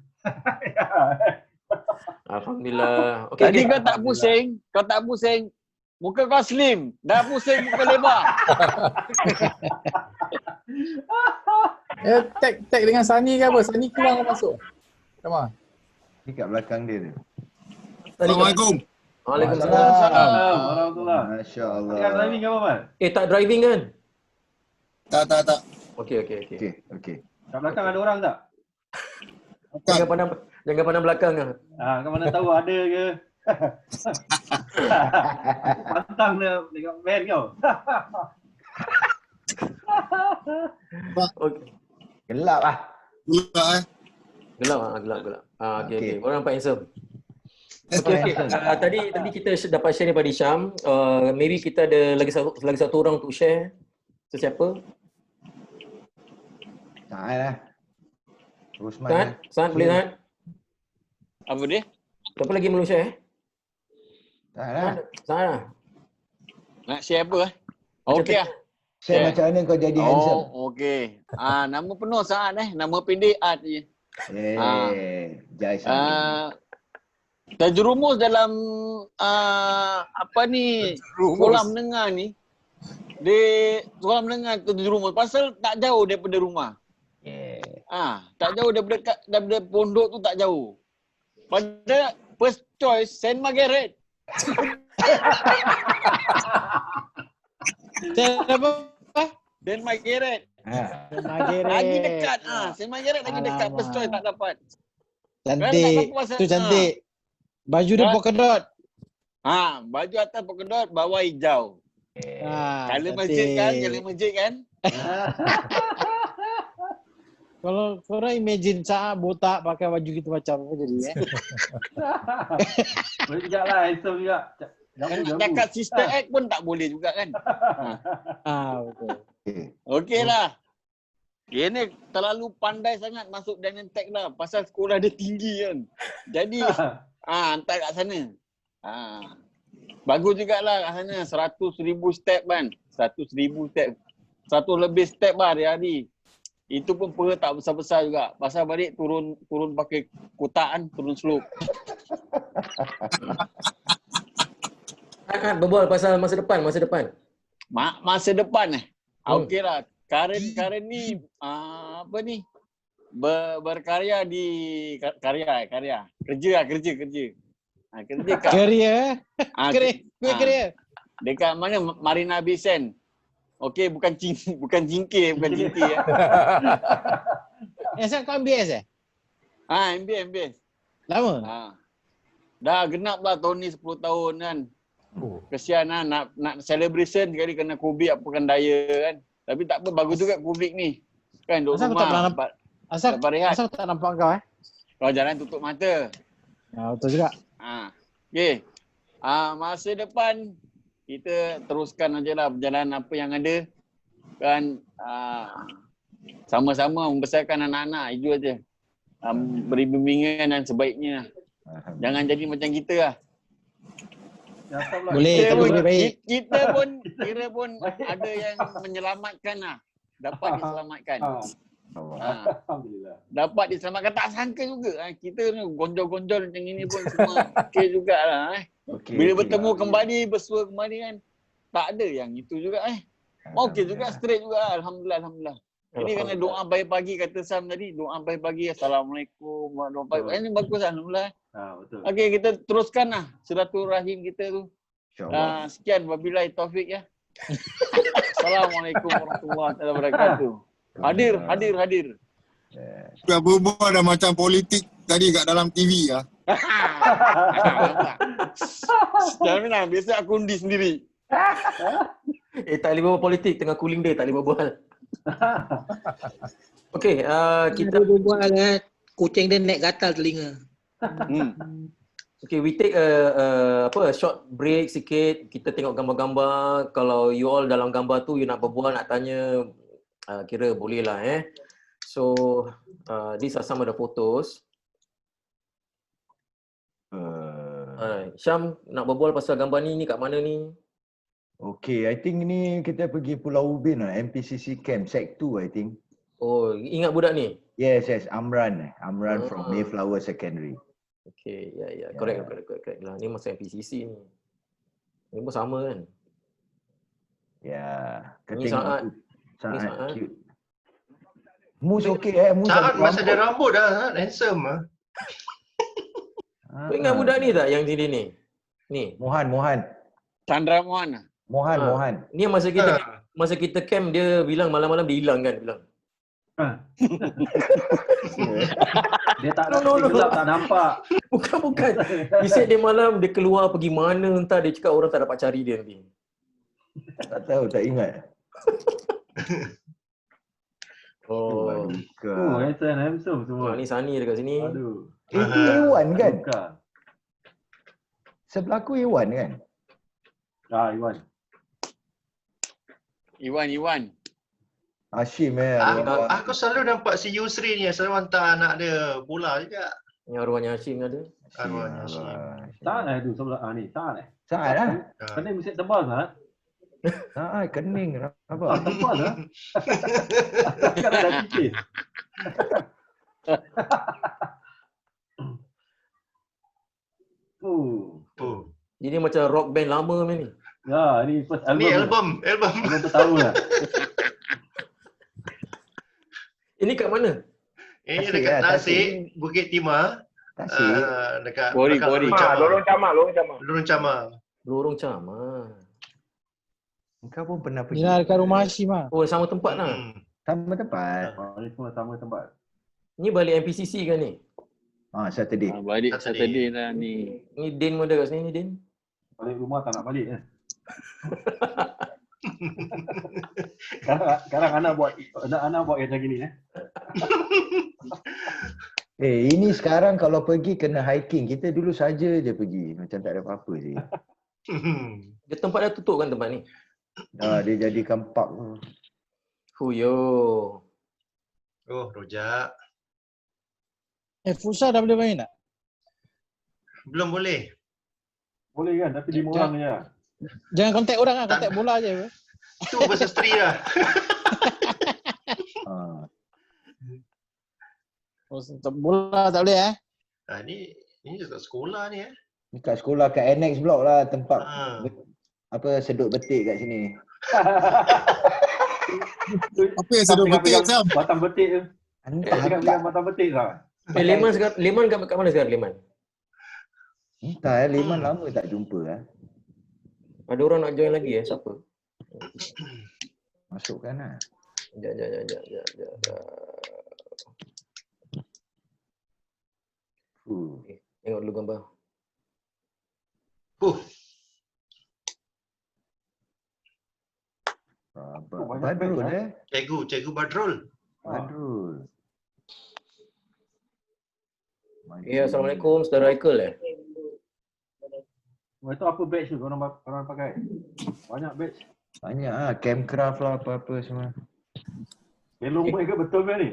Alhamdulillah. Tadi kau tak pusing. Muka kau slim. Dah pusing muka lebar. Tag dengan Sani ke apa? Sani keluar ke masuk? Sama. Ni kat belakang dia tu. Assalamualaikum. Waalaikumsalam. Warahmatullahi. Masya Tengah Allah. driving ke apa, Man? Tak driving kan? Tak. Okey. Okey. Kat belakang ada orang tak? Jangan pandang belakang ah. Kau mana tahu ada ke? Pantang dia tengok van kau. Okey. Gelap lah. Gelap. Okey. Okey. Orang nampak handsome. Okey. Tadi kita dapat share daripada Syam. Maybe kita ada lagi satu orang untuk share. Sesiapa? Saat lah. Rosman lah. Saat boleh Saat? Apa dia? Siapa lagi belum share? Saat lah. Saat lah. Nak share apa? Okey lah. Share macam mana kau jadi handsome. Okey. Nama penuh Saat Nama pendek Art je. Jai Sani. Terjerumus dalam kolam menengah ni. Kolam menengah terjerumus pasal tak jauh daripada rumah. Tak jauh daripada pondok tu, tak jauh. Pada first choice Saint Margaret. Saint Margaret. Lagi dekat. Saint Margaret lagi dekat. First choice tak dapat. Cantik. Tu cantik. Baju dia polka dot. Baju atas polka dot, bawah hijau. Kala masjid kan? Kalau korang imagine Saat botak pakai baju gitu macam apa jadi Boleh juga lah, handsome juga. Cakap Sister Act pun tak boleh juga kan? Betul. Okey lah. Ini terlalu pandai sangat masuk Daniel Tech lah. Pasal sekolah dia tinggi kan. Jadi hantar kat sana. Bagus jugalah kat sana. 100,000 step kan. 100,000 step. 100 lebih step lah hari-hari. Itu pun perut tak besar-besar juga. Pasal balik turun pakai kotak kan. Turun slope. Berbual pasal masa depan. Masa depan okey lah. Karen ni berkarya di karya. Kerja. Kerja kat Kerja. Dekat mana? Marina Bay Sands. Okey, bukan jingkir ya. Asal kau MBS MBS. Lama? Dah genap lah tahun ni 10 tahun kan. Kesian lah nak celebration sekali kena COVID apakan daya kan. Tapi tak apa, bagus juga COVID ni. Kan duduk asal rumah. Asal tak nampak kau Kau jalan tutup mata. Betul juga. Okey. Masa depan kita teruskan aje lah perjalanan apa yang ada. Kan sama-sama membesarkan anak-anak, itu aja. Beri bimbingan dan sebaiknya. Jangan jadi macam kita lah. Boleh, kalau lebih baik. Kita pun ada yang menyelamatkan lah. Dapat diselamatkan. Alhamdulillah. Dapat diselamatkan. Tak sangka juga. Kita ni gonjol-gonjol macam ini pun semua okey jugalah. Bila bertemu kembali, bersua kembali kan. Tak ada yang itu juga okey juga, straight juga. Alhamdulillah. Ini kena doa pagi-pagi kata Sam tadi. Doa pagi-pagi. Assalamualaikum warahmatullahi wabarakatuh. Ini bagus Alhamdulillah. Betul. Okey, kita teruskan lah silaturahim kita tu. Sekian wabillahi taufik ya. Assalamualaikum warahmatullahi wabarakatuh. Hadir. Dah berbual dah macam politik tadi kat dalam TV lah. Jangan biasa aku undi sendiri. Tak boleh berbual politik, tengah cooling day, tak boleh berbual. Okey, kita berbual kucing dia naik gatal telinga. Okay, we take a short break sikit. Kita tengok gambar-gambar. Kalau you all dalam gambar tu, you nak berbual, nak tanya, kira boleh lah So, these are some of the photos. Syam, nak berbual pasal gambar ni kat mana ni? Okay, I think ni kita pergi Pulau Ubin lah, MPCC Camp, Sec 2 I think. Oh, ingat budak ni? Yes, Amran from Mayflower Secondary. Okay, ya, correct lah. Ni masa MPCC ni. Ini pun sama kan. Ya, kau Ni tengok Saad. tu. Ni Saad Saad. cute. Mus okey Mus Saat ada masa ada rambut dah, handsome ah. Kau ingat budak ni tak yang sini ni? Ni. Mohan. Chandra Mohan. Mohan. Ni masa kita camp dia bilang malam-malam dia hilang kan bilang. Dia tak gelap, tak nampak. Bukan. Dia said dia malam dia keluar pergi mana entah dia cakap orang tak dapat cari dia nanti. Tak tahu, tak ingat. Oh. Handsome semua. Ni Sani dekat sini. Aduh. Itu Iwan kan? Bukan. Sebelah aku Iwan kan? Iwan. Hashim Aku selalu nampak si Yusri ni selalu hantar anak dia bola juga. Yang arwahnya Hashim ada. Arwahnya Hashim. Saat tu sebelah ni, Saat Saat lah. Kening mesti tebal Saat. Saat kening apa? Tebal lah. Kan dah tipis. Ini macam rock band lama ni. Ya, ni first album. Ni album. Bertahun lah. Ini kat mana? Ini dekat Tasik, Bukit Timah. Tasik. Dekat Kori. Lorong Camar. Lorong Camar. Kau pun pernah pergi. Ni dekat rumah Hashim lah. Oh, sama tempat lah. Sama tempat. Ni semua sama tempat. Ni balik MPCC kan ni? Saturday. Balik Saturday lah ni. Ni Din pun ada kat sini ni Din. Balik rumah tak nak balik kan. Sekarang anak buat macam gini Ini sekarang kalau pergi kena hiking. Kita dulu saja je pergi. Macam tak ada apa-apa je. Dia tempat dah tutup kan tempat ni? Dia jadikan park tu. Huyo. Oh, rojak. Futsal dah boleh main tak? Belum boleh. Boleh kan, tapi 5 orang je. Jangan kontak orang lah, kontak bola je. Itu versus 3 lah. Bola tak boleh Ni dekat sekolah ni Dekat sekolah kat annex block lah tempat sedut betik kat sini. Apa yang sedut betik Sam? Batang betik tu. Anda batang betik tak? Leman kat mana sekarang Leman? Entah Leman lama tak jumpa Ada orang nak join lagi siapa? Masukkan lah. Sekejap. Tengok dulu gambar. Badrul Cikgu Badrul. Ya, Assalamualaikum saudara Haikal Itu apa batch tu korang pakai? Banyak batch. Banyak Campcraft lah apa-apa semua. Hello boy ke betul ke ni?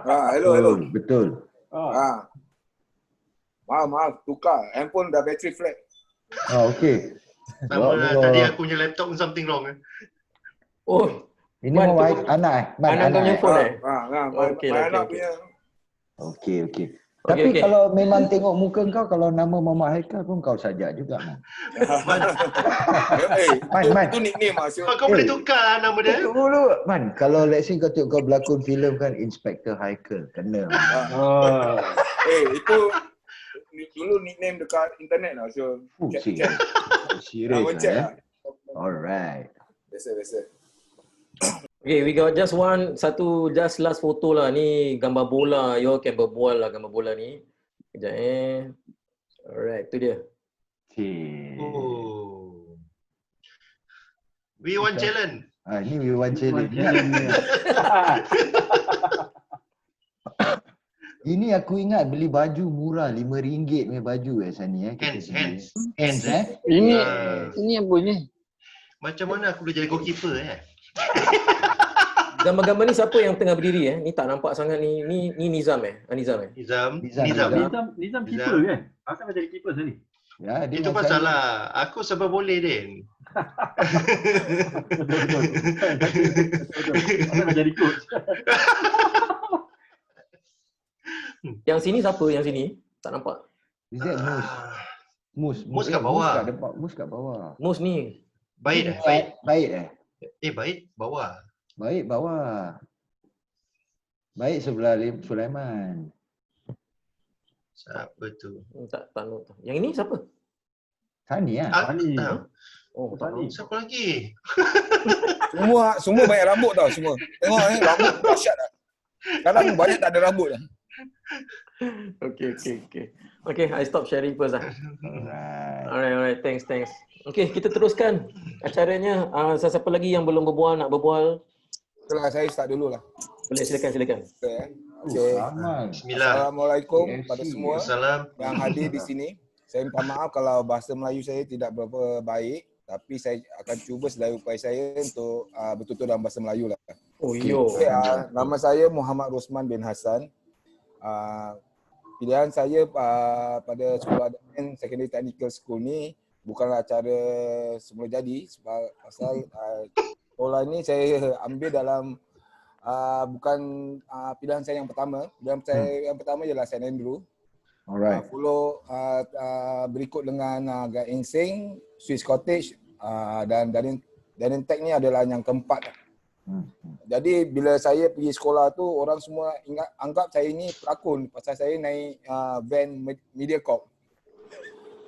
Hello. Betul. Maaf, tukar. Handphone dah battery flat. Okey. Sama lah, tadi aku punya laptop something wrong. Oh, ini mau anak anak punya phone Okey. Okey. Tapi kalau memang tengok muka kau, kalau nama Muhammad Haikal pun kau sajak juga Man. Itu nickname Masyur. Kau boleh tukar nama dia. Dulu Man, kalau let's say kau tengok kau berlakon filem kan Inspector Haikal, kena. Itu dulu nickname dekat internet lah Masyur. Serius lah. Alright. Biasa. Okay, we got just last photo lah. Ni gambar bola. You all can berbual lah gambar bola ni. Sekejap Alright, tu dia. We want challenge. Ni we want challenge. Ini aku ingat beli baju murah RM5 punya baju Sani Hands. Ini apa ni? Macam mana aku boleh jadi goalkeeper Gambar-gambar ni siapa yang tengah berdiri Ni tak nampak sangat ni. Ni Nizam Nizam keeper kan? Asal kau jadi keeper tadi? Ya, itu pasal lah. Aku sebab boleh Din. Betul. Asal kau jadi coach. Yang sini siapa yang sini? Tak nampak. Mus kat bawah. Mus kat bawah. Mus ni. Baik Baik bawah. Baik bawah. Baik sebelah Sulaiman. Siapa tu? Tak tahu. Yang ini siapa? Sani lah. Sani. Oh, tak tahu. Siapa lagi? Semua banyak rambut tau semua. Tengok rambut dahsyat dah. Sekarang banyak tak ada rambut dah. Okay, I stop sharing first lah. Alright, thanks. Okay, kita teruskan acaranya. Siapa lagi yang belum berbual, nak berbual? Itulah, saya start dulu lah. Boleh, silakan. Okay. Assalamualaikum pada semua yang hadir di sini. Saya minta maaf kalau bahasa Melayu saya tidak berapa baik, tapi saya akan cuba sedaya upaya saya untuk betul-betul dalam bahasa Melayu lah. Nama saya Muhammad Rosman bin Hassan. Pilihan saya pada Sekolah Admin Secondary Technical School ni bukanlah cara semula jadi, pasal sekolah ni saya ambil dalam bukan pilihan saya yang pertama. Pilihan saya yang pertama ialah St. Andrew. Alright. Follow berikut dengan Gan Seng, Swiss Cottage dan Danin Tech ni adalah yang keempat. Jadi bila saya pergi sekolah tu, orang semua anggap saya ni pelakon pasal saya naik van Mediacorp.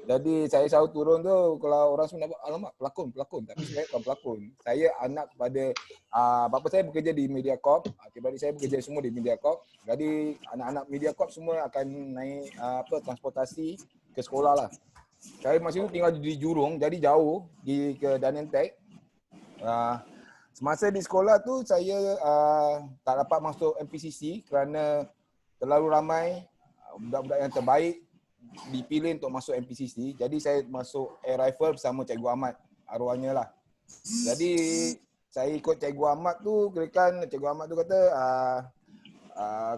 Jadi saya selalu turun tu, kalau orang semua nampak, alamak pelakon. Tapi saya bukan pelakon. Saya anak kepada bapa saya bekerja di Mediacorp, adik-adik saya bekerja semua di Mediacorp. Jadi anak-anak Mediacorp semua akan naik transportasi ke sekolah lah. Saya masa itu tinggal di Jurong, jadi jauh pergi ke Danin Tech. Semasa di sekolah tu saya tak dapat masuk MPCC kerana terlalu ramai budak-budak yang terbaik dipilih untuk masuk MPCC. Jadi saya masuk Air Rifle bersama Cikgu Ahmad, arwahnya lah. Jadi saya ikut Cikgu Ahmad tu, kirakan Cikgu Ahmad tu kata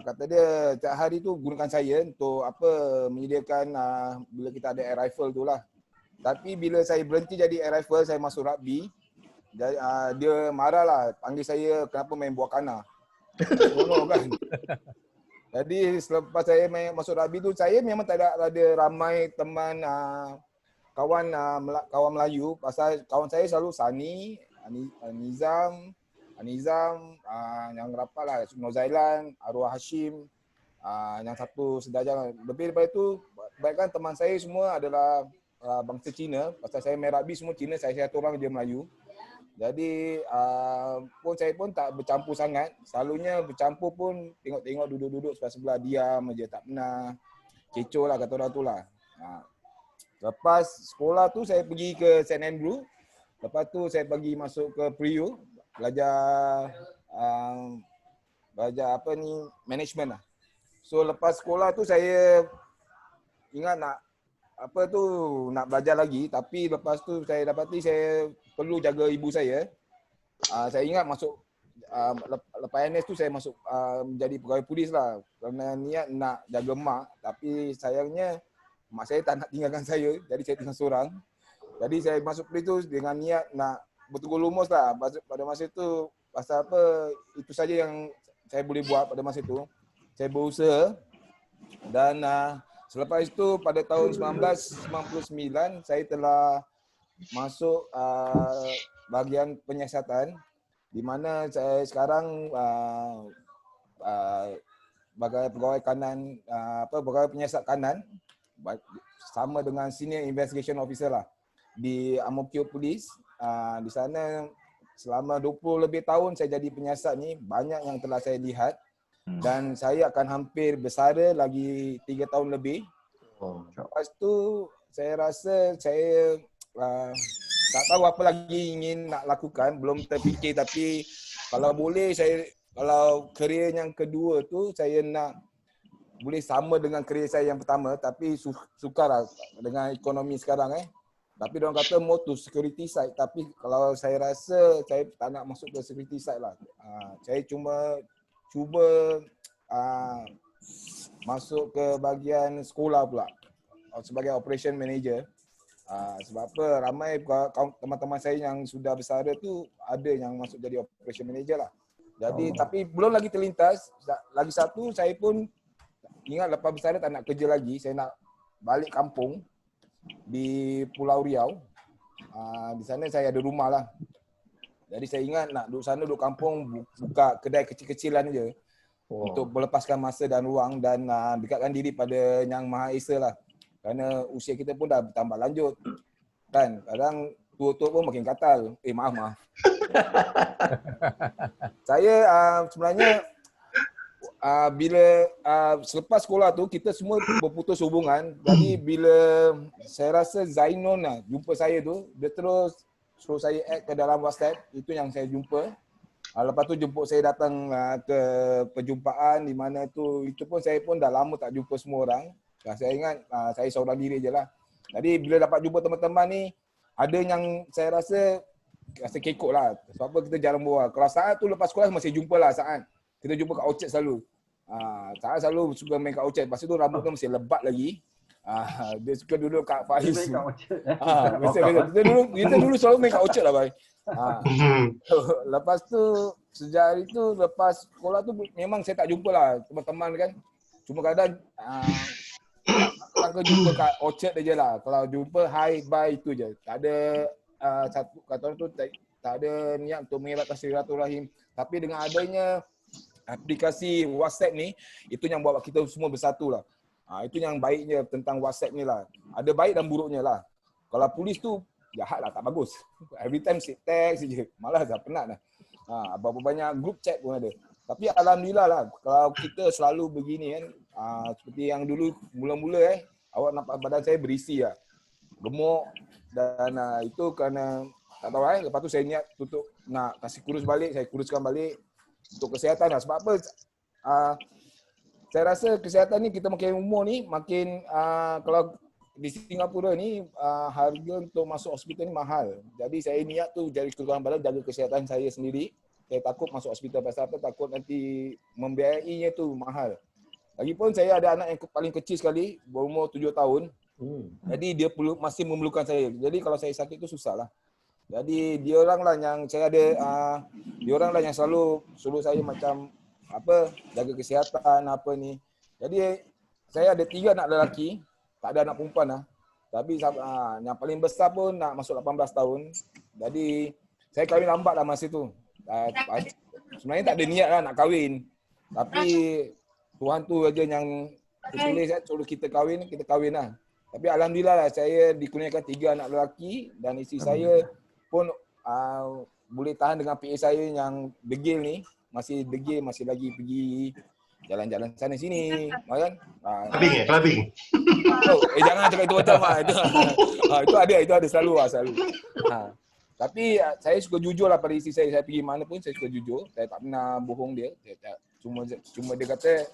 kata dia setiap hari tu gunakan saya untuk menyediakan bila kita ada Air Rifle tu lah. Tapi bila saya berhenti jadi Air Rifle, saya masuk rugby. Dia marah lah, panggil saya kenapa main buah kana. Kan? Jadi selepas saya masuk rugby tu, saya memang tak ada ramai teman kawan Melayu. Pasal kawan saya selalu Sani, Anizam, yang rapat lah, Nozailan, Arwah Hashim, yang satu sedarjah. Lebih daripada itu, kebanyakan teman saya semua adalah bangsa Cina. Pasal saya main rugby semua Cina, saya satu orang je Melayu. Jadi saya pun tak bercampur sangat. Selalunya bercampur pun tengok-tengok duduk-duduk sebelah-sebelah, diam je, tak pernah kecoh lah kata orang tu lah. Lepas sekolah tu saya pergi ke St. Andrew. Lepas tu saya pergi masuk ke PRIU, belajar management lah. So lepas sekolah tu saya ingat nak belajar lagi, tapi lepas tu saya dapati saya perlu jaga ibu saya. Saya ingat masuk lepas NS tu saya masuk menjadi pegawai polis lah kerana niat nak jaga mak, tapi sayangnya mak saya tak nak tinggalkan saya, jadi saya tinggal seorang. Jadi saya masuk polis tu dengan niat nak bertegur lumus lah pada masa itu. Pasal itu saja yang saya boleh buat pada masa itu. Saya berusaha dan selepas itu pada tahun 1999 saya telah masuk bahagian penyiasatan, di mana saya sekarang sebagai pegawai kanan, pegawai penyiasat kanan sama dengan senior investigation officer lah di Amokyo Police. Di sana selama 20 lebih tahun saya jadi penyiasat ni, banyak yang telah saya lihat dan saya akan hampir bersara lagi 3 tahun lebih. Lepas tu saya rasa saya tak tahu apa lagi ingin nak lakukan, belum terfikir, tapi kalau boleh kalau kerjaya yang kedua tu saya nak boleh sama dengan kerjaya saya yang pertama, tapi sukarlah dengan ekonomi sekarang Tapi diorang kata more to security side, tapi kalau saya rasa saya tak nak masuk ke security side lah. Saya cuba masuk ke bahagian sekolah pula sebagai operation manager. Sebab ramai teman-teman saya yang sudah bersara tu ada yang masuk jadi operation manager lah. Jadi tapi belum lagi terlintas. Lagi satu, saya pun ingat lepas bersara tak nak kerja lagi, saya nak balik kampung. di Pulau Riau. Di sana saya ada rumah lah. Jadi saya ingat nak duduk sana, duduk kampung, buka kedai kecil-kecilan je. Untuk melepaskan masa dan ruang dan dekatkan diri pada Yang Maha Esa lah. Kerana usia kita pun dah bertambah lanjut. Kan, kadang tua-tua pun makin katal. Maaf. Saya sebenarnya bila selepas sekolah tu kita semua berputus hubungan. Jadi bila saya rasa Zainon jumpa saya tu, dia terus suruh saya add ke dalam WhatsApp. Itu yang saya jumpa. Lepas tu jemput saya datang ke perjumpaan di mana itu pun saya pun dah lama tak jumpa semua orang. Saya ingat saya seorang diri je lah. Jadi bila dapat jumpa teman-teman ni, ada yang saya rasa kekok lah. Sebab apa kita jarang berbual. Kalau saat tu lepas sekolah masih jumpa lah saat. Kita jumpa kat Orchard selalu. Saat selalu suka main kat Orchard. Lepas tu rambut tu masih lebat lagi. Dia suka duduk kat Faiz. Kita dulu selalu main kat Orchard lah, Bhai. Lepas tu sejak hari tu lepas sekolah tu memang saya tak jumpa lah teman-teman kan. Cuma kadang aku jumpa kat Orchard je lah. Kalau jumpa hi bye itu je. Tak ada satu kata orang tu tak ada niat untuk mengeratkan silaturahim. Tapi dengan adanya aplikasi WhatsApp ni, itu yang buat kita semua bersatu lah. Itu yang baiknya tentang WhatsApp ni lah. Ada baik dan buruknya lah. Kalau polis tu jahat lah, tak bagus. Every time sit text je. Malah dah penat dah. Berapa banyak group chat pun ada. Tapi alhamdulillah lah, kalau kita selalu begini kan, seperti yang dulu mula-mula awak nampak badan saya berisi lah. Gemuk dan itu kerana tak tahu lepas tu saya niat tutup nak kasih kurus balik, saya kuruskan balik untuk kesihatan lah. Sebab apa? Saya rasa kesihatan ni kita makin umur ni makin kalau di Singapura ni harga untuk masuk hospital ni mahal. Jadi saya niat tu jadi kurang badan, jaga kesihatan saya sendiri. Saya takut masuk hospital pasal apa? Takut nanti membiayainya tu mahal. Lagipun saya ada anak yang paling kecil sekali, berumur 7 tahun. Jadi dia masih memerlukan saya. Jadi kalau saya sakit tu susah lah. Jadi dia orang lah yang saya ada, dia orang lah yang selalu suruh saya macam apa, jaga kesihatan apa ni. Jadi saya ada 3 anak lelaki, tak ada anak perempuan lah. Tapi yang paling besar pun nak masuk 18 tahun. Jadi saya kahwin lambat lah masa tu. Sebenarnya tak ada niat lah nak kahwin. Tapi Tuhan tu aja yang tertulis suruh kita kahwin lah. Tapi alhamdulillah lah saya dikurniakan 3 anak lelaki dan isteri saya pun boleh tahan dengan PA saya yang degil ni. Masih degil, masih lagi pergi jalan-jalan sana sini, kan? Clubbing. Jangan cakap itu macam itu ada selalu. Tapi saya suka jujur lah pada isteri saya pergi mana pun saya suka jujur. Saya tak pernah bohong dia. Cuma dia kata,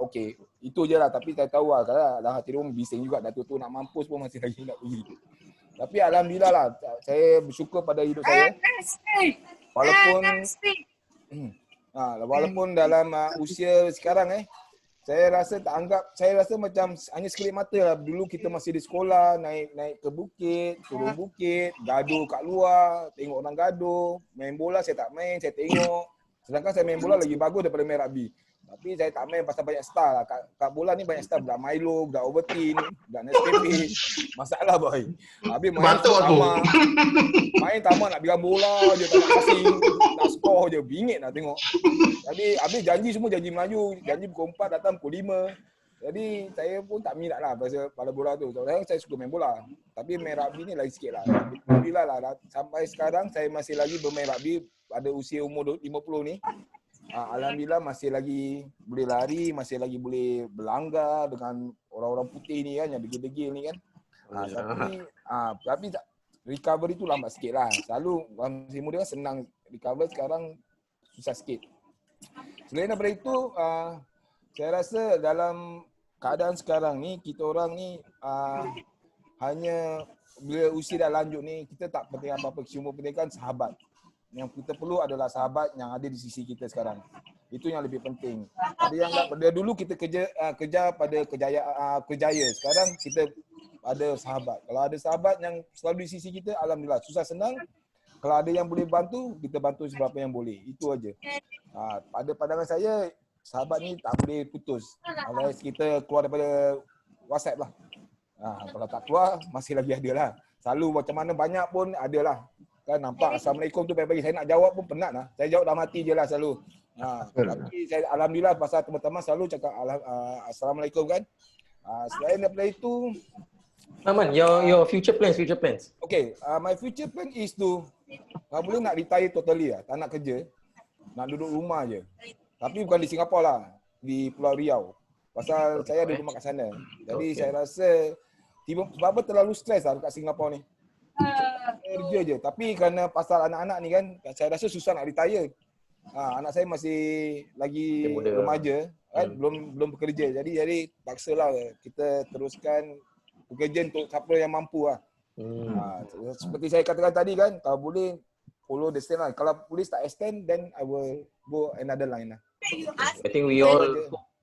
okey, itu je lah. Tapi saya tahu lah, kalau dalam hati dia bising juga. Dah tu nak mampus pun masih lagi nak pergi. Tapi alhamdulillah lah, saya bersyukur pada hidup saya. Walaupun dalam usia sekarang saya rasa macam hanya sekelip mata lah. Dulu kita masih di sekolah, naik ke bukit, turun bukit, gaduh kat luar, tengok orang gaduh, main bola saya tak main, saya tengok. Sedangkan saya main bola lagi bagus daripada main rugby. Tapi saya tak main pasal banyak star lah. Kat bola ni banyak star, budak Milo, budak Ovaltine, budak Nescafe. Masalah boy. Habis main tamat nak pegang bola je, tak nak passing, nak score je, bingit nak tengok. Jadi habis janji semua janji Melayu, janji pukul 4 datang pukul 5. Jadi saya pun tak minat lah pasal pada bola tu. Saya suka main bola. Tapi main rugby ni lagi sikit lah. Alhamdulillah lah, sampai sekarang saya masih lagi bermain rugby pada usia umur 50 ni. Alhamdulillah masih lagi boleh lari, masih lagi boleh berlanggar dengan orang-orang putih ni kan, yang degil-degil ni kan. Tapi recovery tu lambat sikit lah. Selalu masih muda kan senang recover, sekarang susah sikit. Selain daripada itu, saya rasa dalam keadaan sekarang ni, kita orang ni hanya bila usia dah lanjut ni, kita tak penting apa-apa, cuma pentingkan sahabat. Yang kita perlu adalah sahabat yang ada di sisi kita sekarang. Itu yang lebih penting. Pada dulu kita kerja pada kejaya. Sekarang kita ada sahabat. Kalau ada sahabat yang selalu di sisi kita, alhamdulillah. Susah senang. Kalau ada yang boleh bantu, kita bantu seberapa yang boleh. Itu aja. Pada pandangan saya, sahabat ni tak boleh putus. Kalau kita keluar daripada WhatsApp lah. Kalau tak keluar, masih lagi ada lah. Selalu macam mana banyak pun ada lah. Kan nampak Assalamualaikum tu pagi-pagi saya nak jawab pun penat lah. Saya jawab dah mati je lah selalu. Tapi saya Alhamdulillah pasal teman-teman selalu cakap Assalamualaikum kan. Selain daripada itu, Aman, your future plans. okay, my future plan is to kalau boleh nak retire totally lah. Tak nak kerja. Nak duduk rumah je. Tapi bukan di Singapura lah. Di Pulau Riau. Pasal saya ada rumah kat sana. Jadi saya rasa sebab apa terlalu stres lah kat Singapura ni. Kerja je. Tapi kerana pasal anak-anak ni kan, saya rasa susah nak retire. Anak saya masih lagi remaja kan, belum bekerja. Jadi paksalah kita teruskan bekerja untuk siapa yang mampu lah. Seperti saya katakan tadi kan, kalau boleh follow the same lah. Kalau polis tak extend, then I will go another line lah. I think we all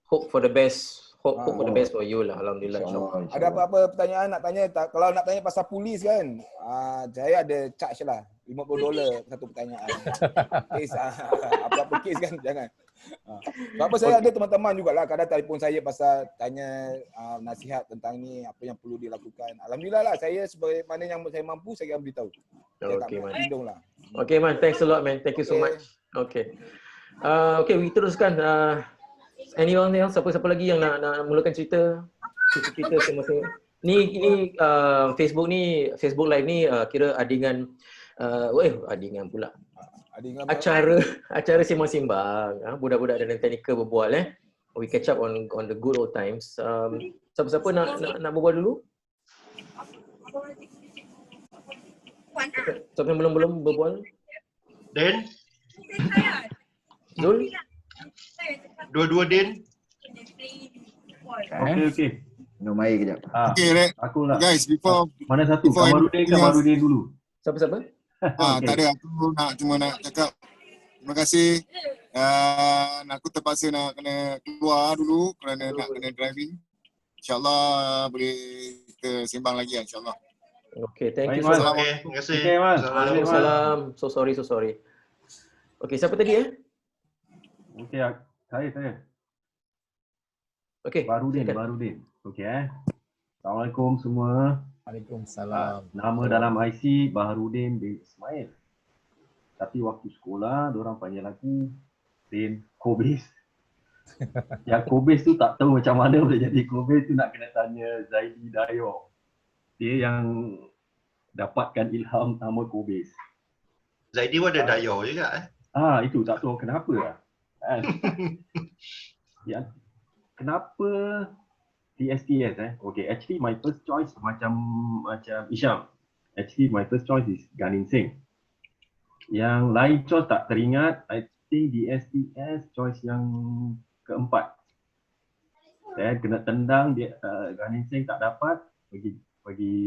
hope for the best. Hope for the best for you lah. Alhamdulillah. Ada apa-apa pertanyaan nak tanya? Kalau nak tanya pasal polis kan, saya ada charge lah. $50 satu pertanyaan. Kes, apa-apa kes kan, jangan. Sebab saya ada teman-teman jugalah kadang telefon saya pasal tanya nasihat tentang ni, apa yang perlu dilakukan. Alhamdulillah lah, saya sebagai mana yang saya mampu, saya akan beritahu. Saya tak nak lindung lah. Okay man, thanks a lot man. Thank you so much. Okay. Okay, we teruskan. Anyone else? Siapa lagi yang nak mulakan cerita masing-masing? Ni Facebook live ni kira adingan adingan pula. Acara sembang-sembang. Budak-budak dan teknikal berbual We catch up on the good old times. Siapa-siapa nak berbual dulu? Siapa yang belum berbual? Den? Zul? Dua-dua Den? Okay. Minum air kejap. Okay, Rek. Aku lah. Guys, before mana satu? Kamarudin dulu. Siapa? Tak ada, aku cuma nak cakap terima kasih. Aku terpaksa nak kena keluar dulu kerana nak kena driving. InsyaAllah boleh kita sembang lagi lah, insyaAllah. Okay, thank you. Okay, terima kasih. Waalaikumsalam. So sorry. Okay, siapa tadi Okay, saya. Okay. Barudin. Okay Assalamualaikum semua. Waalaikumsalam. Nama dalam IC Baharudin bin Ismail. Tapi waktu sekolah, diorang panggil aku Din Kobis. Yang Kobis tu tak tahu macam mana boleh jadi Kobis tu, nak kena tanya Zaidi Dayo. Dia yang dapatkan ilham nama Kobis. Zaidi pun ada Dayo juga Itu tak tahu kenapa lah. Kenapa TSTS Okay, actually my first choice macam Isham. Actually my first choice is Ganin Singh. Yang lain choice tak teringat. I think DSTS choice yang keempat. Saya kena tendang Ganin Singh tak dapat, bagi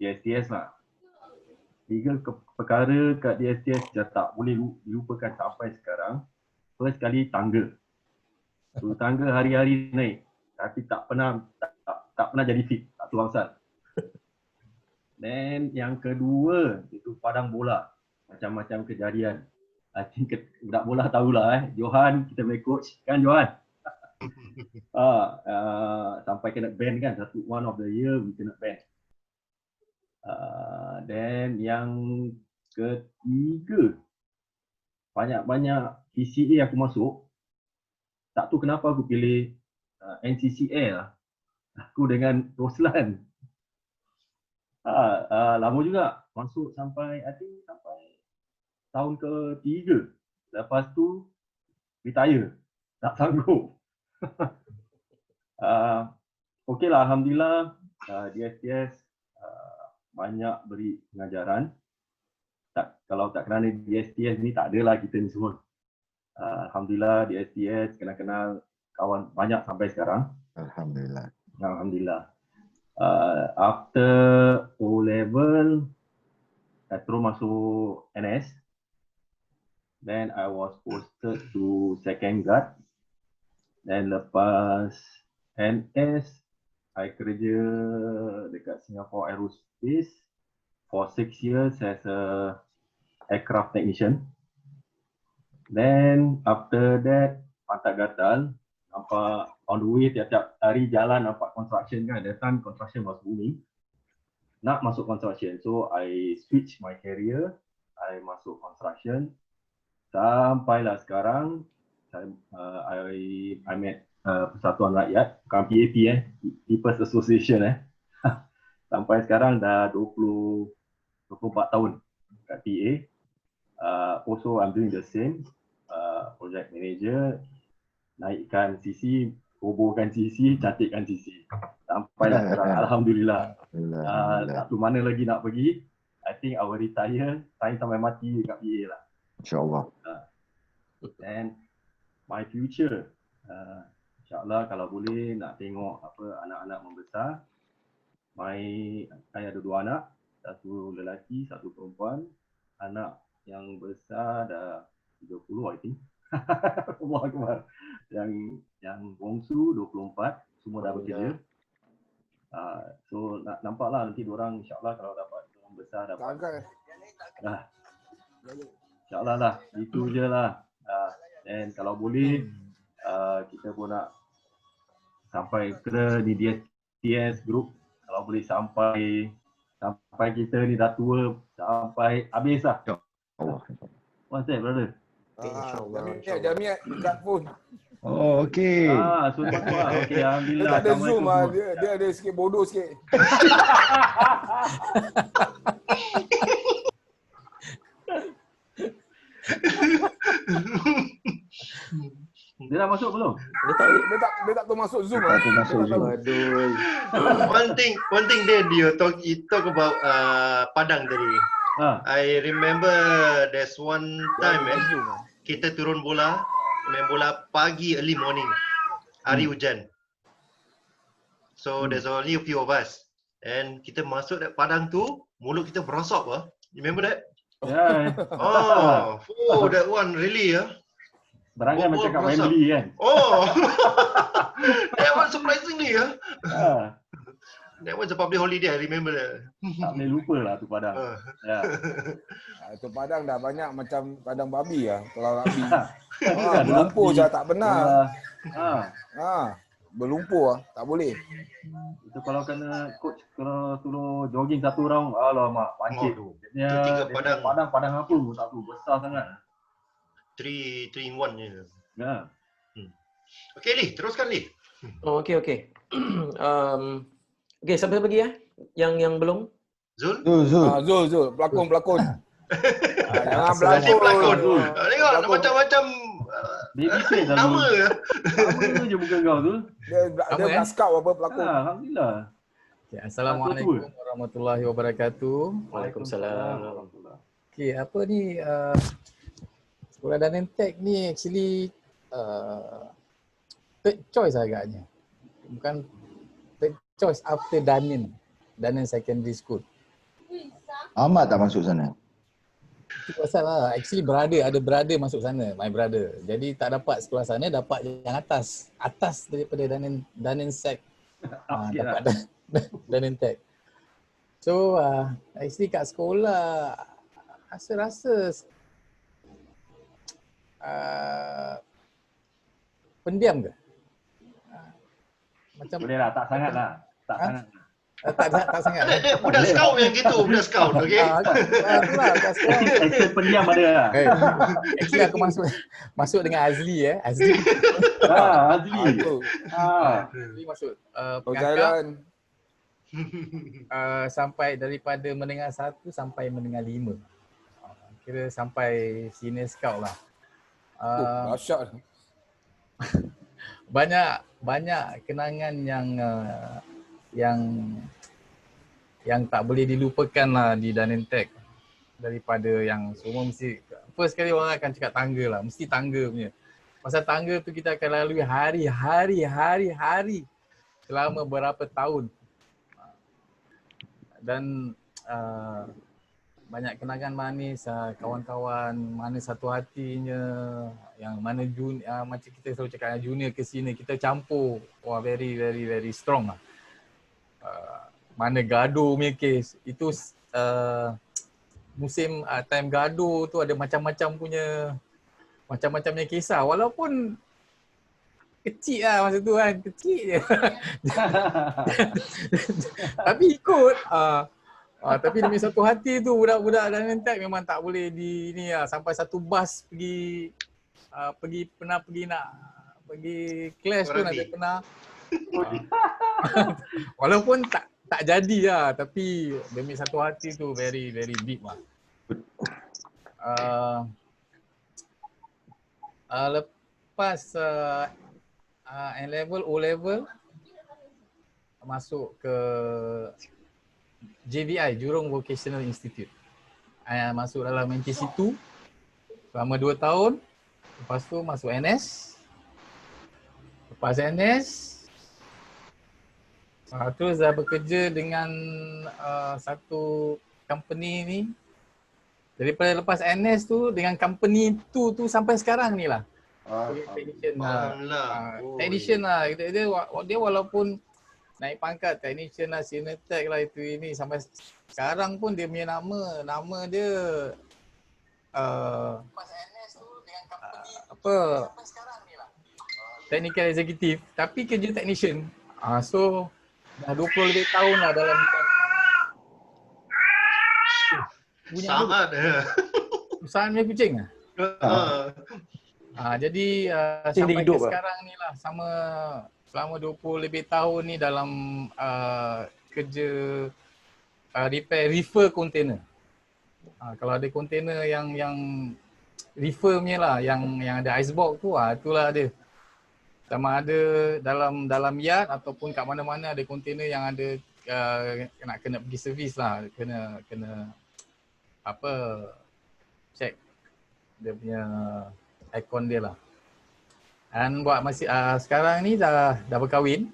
DSTS lah. 3 perkara kat DSTS dah tak boleh dilupakan sampai sekarang. First kali tangga. Tangga hari-hari naik. Tapi tak pernah jadi fit, tak tahu asal. Dan yang kedua itu padang bola. Macam-macam kejadian. I think budak bola tahulah Johan, kita punya coach kan Johan. Sampai kena ban kan, one of the year we kena ban. Dan yang ketiga, banyak PCA aku masuk. Tak tahu kenapa aku pilih NCCA lah. Aku dengan Roslan. Lama juga. Masuk sampai tahun ke-3. Lepas tu retire. Tak sanggup. Okey lah, Alhamdulillah. DSTS banyak beri pengajaran. Kalau tak kerana DSTS ni tak adalah kita ni semua. Alhamdulillah DSTS kenal kawan banyak sampai sekarang. Alhamdulillah. After O level, saya terus masuk NS. Then I was posted to second guard. Then lepas NS, I kerja dekat Singapore Aerospace for 6 years as a aircraft technician. Then after that, pantat gatal. nampak on the way tiap-tiap hari jalan nampak construction kan. That time construction was booming. Nak masuk construction. So I switch my career. I masuk construction. Sampailah sekarang I met Persatuan Rakyat, bukan PAP People's Association Sampai sekarang dah 24 tahun kat PA. Also I'm doing the same. Project manager, naikkan CC, robohkan CC, cantikkan CC. Sampailah sekarang, Alhamdulillah. Tak tahu mana lagi nak pergi. I think I will retire, sign sampai mati kat PA lah. InsyaAllah. And my future, InsyaAllah kalau boleh nak tengok anak-anak membesar. Saya ada 2 anak, 1 lelaki, 1 perempuan. Anak yang besar dah 30 I think. Allah Akbar. Yang bongsu 24, semua dah bekerja. So nampaklah nanti diorang insyaAllah kalau dapat orang besar dapat. InsyaAllah lah, itu je lah. Dan kalau boleh kita pun nak sampai ke di DSTS group, kalau boleh sampai kita ni dah tua, sampai habis lah. What's that, brother? Jamiat dekat pun. Oh, okey. So tu lah. Okey, Dia alhamdulillah. tak ada Zoom lah. Dia ada sikit bodoh sikit. Dia dah masuk belum? Dia tak tahu masuk Zoom lah. Aduh. One thing there, you talk about Padang tadi. I remember there's one time kita turun bola, main bola pagi early morning, hari hujan. So there's only a few of us, and kita masuk that Padang tu, mulut kita berasap You remember that? Yeah. That one really Berangan macam kat Wembley kan? That one surprisingly That was a public holiday, I remember that. Tak boleh lupa lah tu Padang. Tu Padang dah banyak macam Padang babi lah. Kalau babi. Berlumpur je tak benar. Berlumpur lah, tak boleh. Itu kalau kena coach, kalau suruh jogging 1 round, alamak, pancit tu. Tiga Padang. Padang apa pun tak tahu, besar sangat. 3 in 1 je. Ya. Okay Lee, teruskan Lee. Okay. Okay, siapa lagi yang belum? Zul? Zul, pelakon. Jangan pelakon. Tengok macam-macam nama Nama je bukan kau tu. Dia nak scout apa pelakon. Alhamdulillah. Okay, Assalamualaikum warahmatullahi wabarakatuh. Waalaikumsalam. Okay, apa ni sekolah Danentech ni actually third choice agaknya. Bukan third choice after Danin Secondary School. Ahmad tak masuk sana? Itu pasal lah, actually ada brother masuk sana, my brother. Jadi tak dapat sekolah sana, dapat yang atas daripada Danin Sec. Dapat Danin Tech. So actually kat sekolah rasa pendiam ke? Macam boleh lah, tak sangat lah. Tak sangat. Budak scout yang gitu, budak scout, okey? Itulah, kat sekolah. Pendiam ada lah. Actually aku masuk dengan Azli Azli. Azli masuk pengangkap. Sampai daripada menengah 1 sampai menengah 5. Kira sampai senior scout lah. Dahsyat. banyak kenangan yang tak boleh dilupakan lah di Danentech. Daripada yang semua mesti first kali orang akan cakap tangga lah, mesti tangga punya. Pasal tangga tu kita akan lalui hari selama berapa tahun. Dan banyak kenangan manis, kawan-kawan mana satu hatinya, yang mana macam kita selalu cakap junior ke senior, kita campur, very strong lah. Mana gaduh punya case, itu musim time gaduh tu ada macam-macamnya kisah, walaupun kecil lah masa tu kan, kecil je. Tapi ikut. Tapi demi satu hati tu budak-budak Daniel Tech memang tak boleh di ni lah. Sampai satu bas pergi pernah pergi clash pun ada pernah. Walaupun tak jadi lah, tapi demi satu hati tu very deep lah. Lepas N-level, O-level masuk ke JVI, Jurong Vocational Institute. Masuk dalam NTC2 selama 2 tahun. Lepas tu masuk NS. Lepas NS terus dah bekerja dengan satu company ni. Daripada lepas NS tu dengan company tu sampai sekarang ni lah. Technician technician lah. Dia walaupun naik pangkat technician lah, senior tech lah itu ini, sampai sekarang pun dia punya nama dia technical executive tapi kerja technician. So dah 20 lebih tahun lah dalam sangat usaha punya kucing lah. Jadi sampai ke sekarang ni lah selama 20 lebih tahun ni dalam kerja refer container. Kalau ada container yang refer punya lah, yang ada icebox tu, itulah dia. Sama ada dalam yard ataupun kat mana-mana ada container yang ada nak kena pergi servis lah, kena check dia punya aircon dia lah. Dan buat masih sekarang ni dah berkahwin.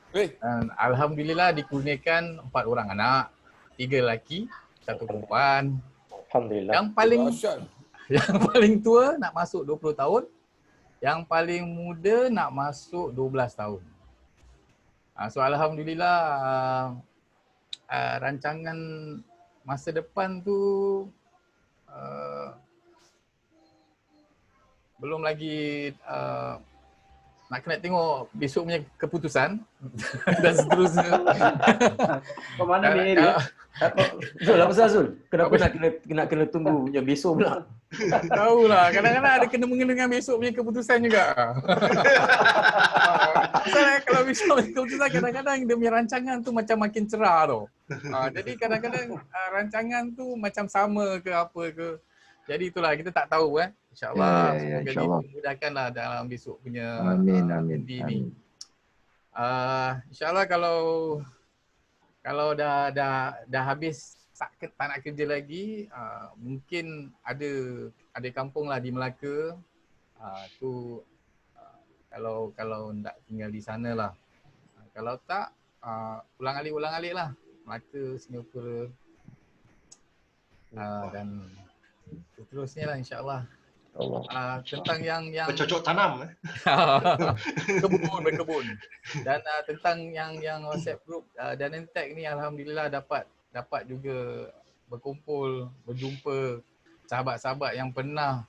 Dan alhamdulillah dikurniakan 4 orang anak, 3 lelaki, 1 perempuan. Alhamdulillah. Yang paling tua nak masuk 20 tahun. Yang paling muda nak masuk 12 tahun. So alhamdulillah rancangan masa depan tu belum lagi nak kena tengok besok punya keputusan dan seterusnya. Kau mana ni? Zul, apa pasal Zul? Kenapa nak kena tunggu yang besok pula? Tahulah, kadang-kadang ada kena mengena dengan besok punya keputusan juga. Misalnya kalau besok punya keputusan, kadang-kadang dia punya rancangan tu macam makin cerah tau. Jadi kadang-kadang rancangan tu macam sama ke apa ke. Jadi itulah, kita tak tahu InsyaAllah semoga dimudahkanlah dalam besok punya ini. InsyaAllah kalau dah habis tak nak kerja lagi, mungkin ada kampung lah di Melaka. Kalau nak tinggal di sana lah. Kalau tak, ulang alik lah. Melaka, Singapura. Dan seterusnya lah insyaAllah. Tentang yang bercocok tanam. Berkebun. Dan tentang yang WhatsApp group Daniel Tech ni, alhamdulillah dapat juga berkumpul, berjumpa sahabat-sahabat yang pernah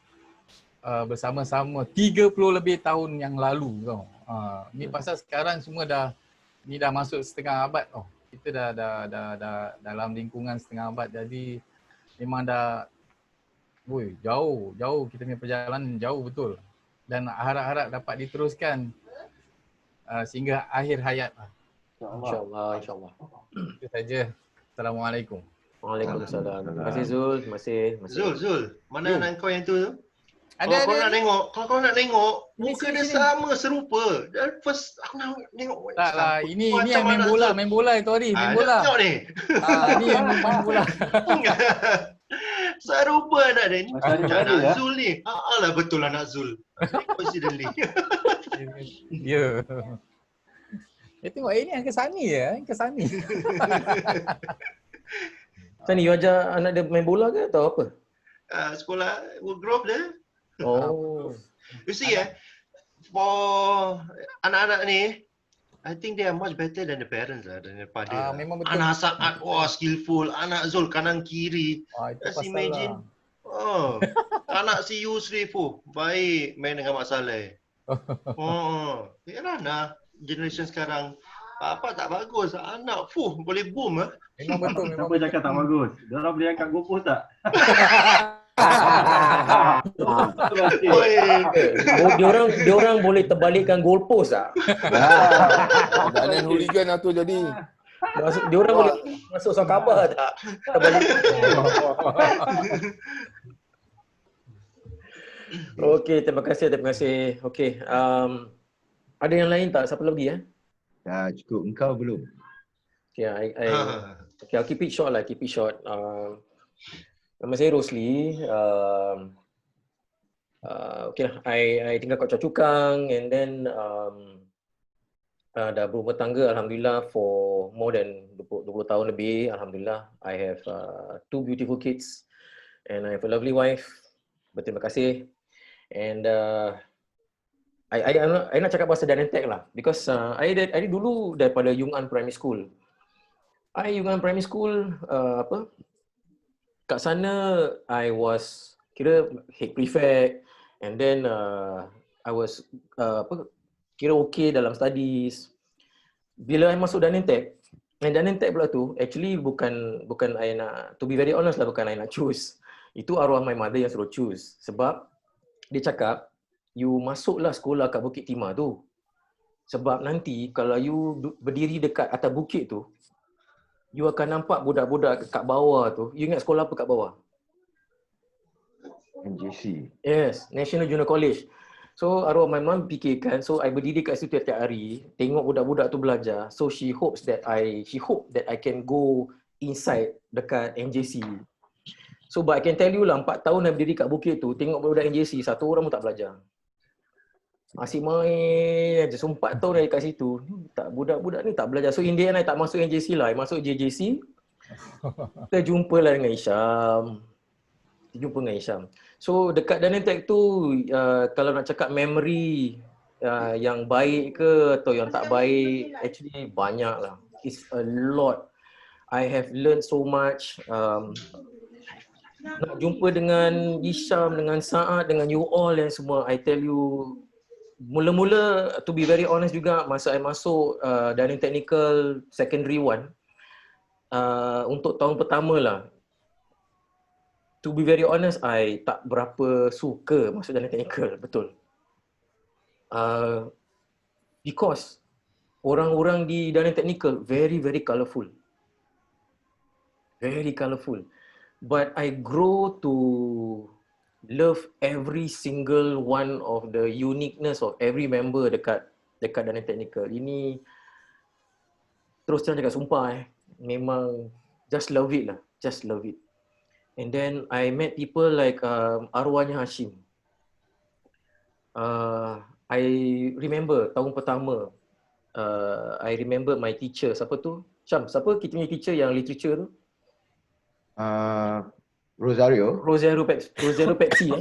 bersama-sama 30 lebih tahun yang lalu tau. Ni pasal sekarang semua dah masuk setengah abad tau. Kita dah dalam lingkungan setengah abad, jadi memang dah jauh kita punya perjalanan jauh betul. Dan harap-harap dapat diteruskan sehingga akhir hayat lah. InsyaAllah. Itu saja. Assalamualaikum. Waalaikumsalam. Terima kasih Zul. Terima kasih. Zul, mana anak kau yang tu? Ada. Kalau kau nak tengok, muka dia sama serupa. Dan first aku nak tengok. Taklah, ini yang main bola itu hari, main bola. Tengok ni. Ini yang main bola. Serupa anak dia ni. Anak Zul ni. Alah betul anak Zul. Coincidentally. Ya. Tengok ini yang kesani ya, kesani. Macam ni, you ajar anak dia main bola ke atau apa? Sekolah Woodgrove dia. Oh. You see for anak-anak ni, I think they are much better than the parents lah, daripada anak Saad, skillful, anak Zul kanan kiri. Just imagine. Anak si Yusrif, baik main dengan Mak Saleh. Yalah nah, generation sekarang apa tak bagus, anak boleh boom ah. Memang betul, memang Siapa betul. cakap tak bagus? Diorang boleh angkat GoPro tak? Diorang boleh terbalikkan goalpost tak? Danan hooligan lah tu jadi. Diorang boleh masuk soal khabar tak? Terbalik. Okey, terima kasih. Okey, ada yang lain tak? Siapa lagi ya? Dah cukup, engkau belum? Okay, okay, I'll keep it short. Nama saya Rosli. Okay lah, I tinggal kat Choa Chu Kang and then dah berumah tangga Alhamdulillah for more than 20 tahun lebih. Alhamdulillah, I have 2 beautiful kids and I have a lovely wife. Berterima kasih. And I nak cakap pasal Danantec lah because I dulu daripada Yung An Primary School. Yung An Primary School kat sana I was kira head prefect and then I was kira okay dalam studies. Bila I masuk Danantec, and Danantec pula tu actually bukan I nak, to be very honest lah, bukan I nak choose. Itu arwah my mother yang suruh choose sebab dia cakap you masuklah sekolah kat Bukit Timah tu. Sebab nanti kalau you berdiri dekat atas bukit tu, you akan nampak budak-budak kat bawah tu. You ingat sekolah apa kat bawah? NJC. Yes, National Junior College. So arwah my mom fikirkan, so I berdiri kat situ tiap-tiap hari, tengok budak-budak tu belajar. So she hope that I can go inside dekat NJC. So but I can tell you lah, 4 tahun I berdiri kat bukit tu, tengok budak NJC, satu orang pun tak belajar. Asyik main aja. So 4 tahun I kat situ, budak-budak ni tak belajar. So in the end I tak masuk NJC lah, I masuk JJC. Terjumpa lah dengan Isham. So dekat Danantec tu, kalau nak cakap memory yang baik ke atau yang tak baik, actually banyak lah. It's a lot. I have learned so much. Nak jumpa dengan Isham, dengan Saad, dengan you all yang semua, I tell you, mula-mula to be very honest juga, masa I masuk Danang Technical Secondary 1, untuk tahun pertama lah, to be very honest, I tak berapa suka masuk Danang Technical, betul. Because orang-orang di Danang Technical very colourful. Very colourful. But I grow to love every single one of the uniqueness of every member dekat Danang Technical. Ini terus terang cakap sumpah memang just love it lah, just love it. And then I met people like arwahnya Hashim. I remember tahun pertama, I remember my teacher, siapa tu? Syam, siapa kita punya teacher yang literature tu? Rosario Pepsi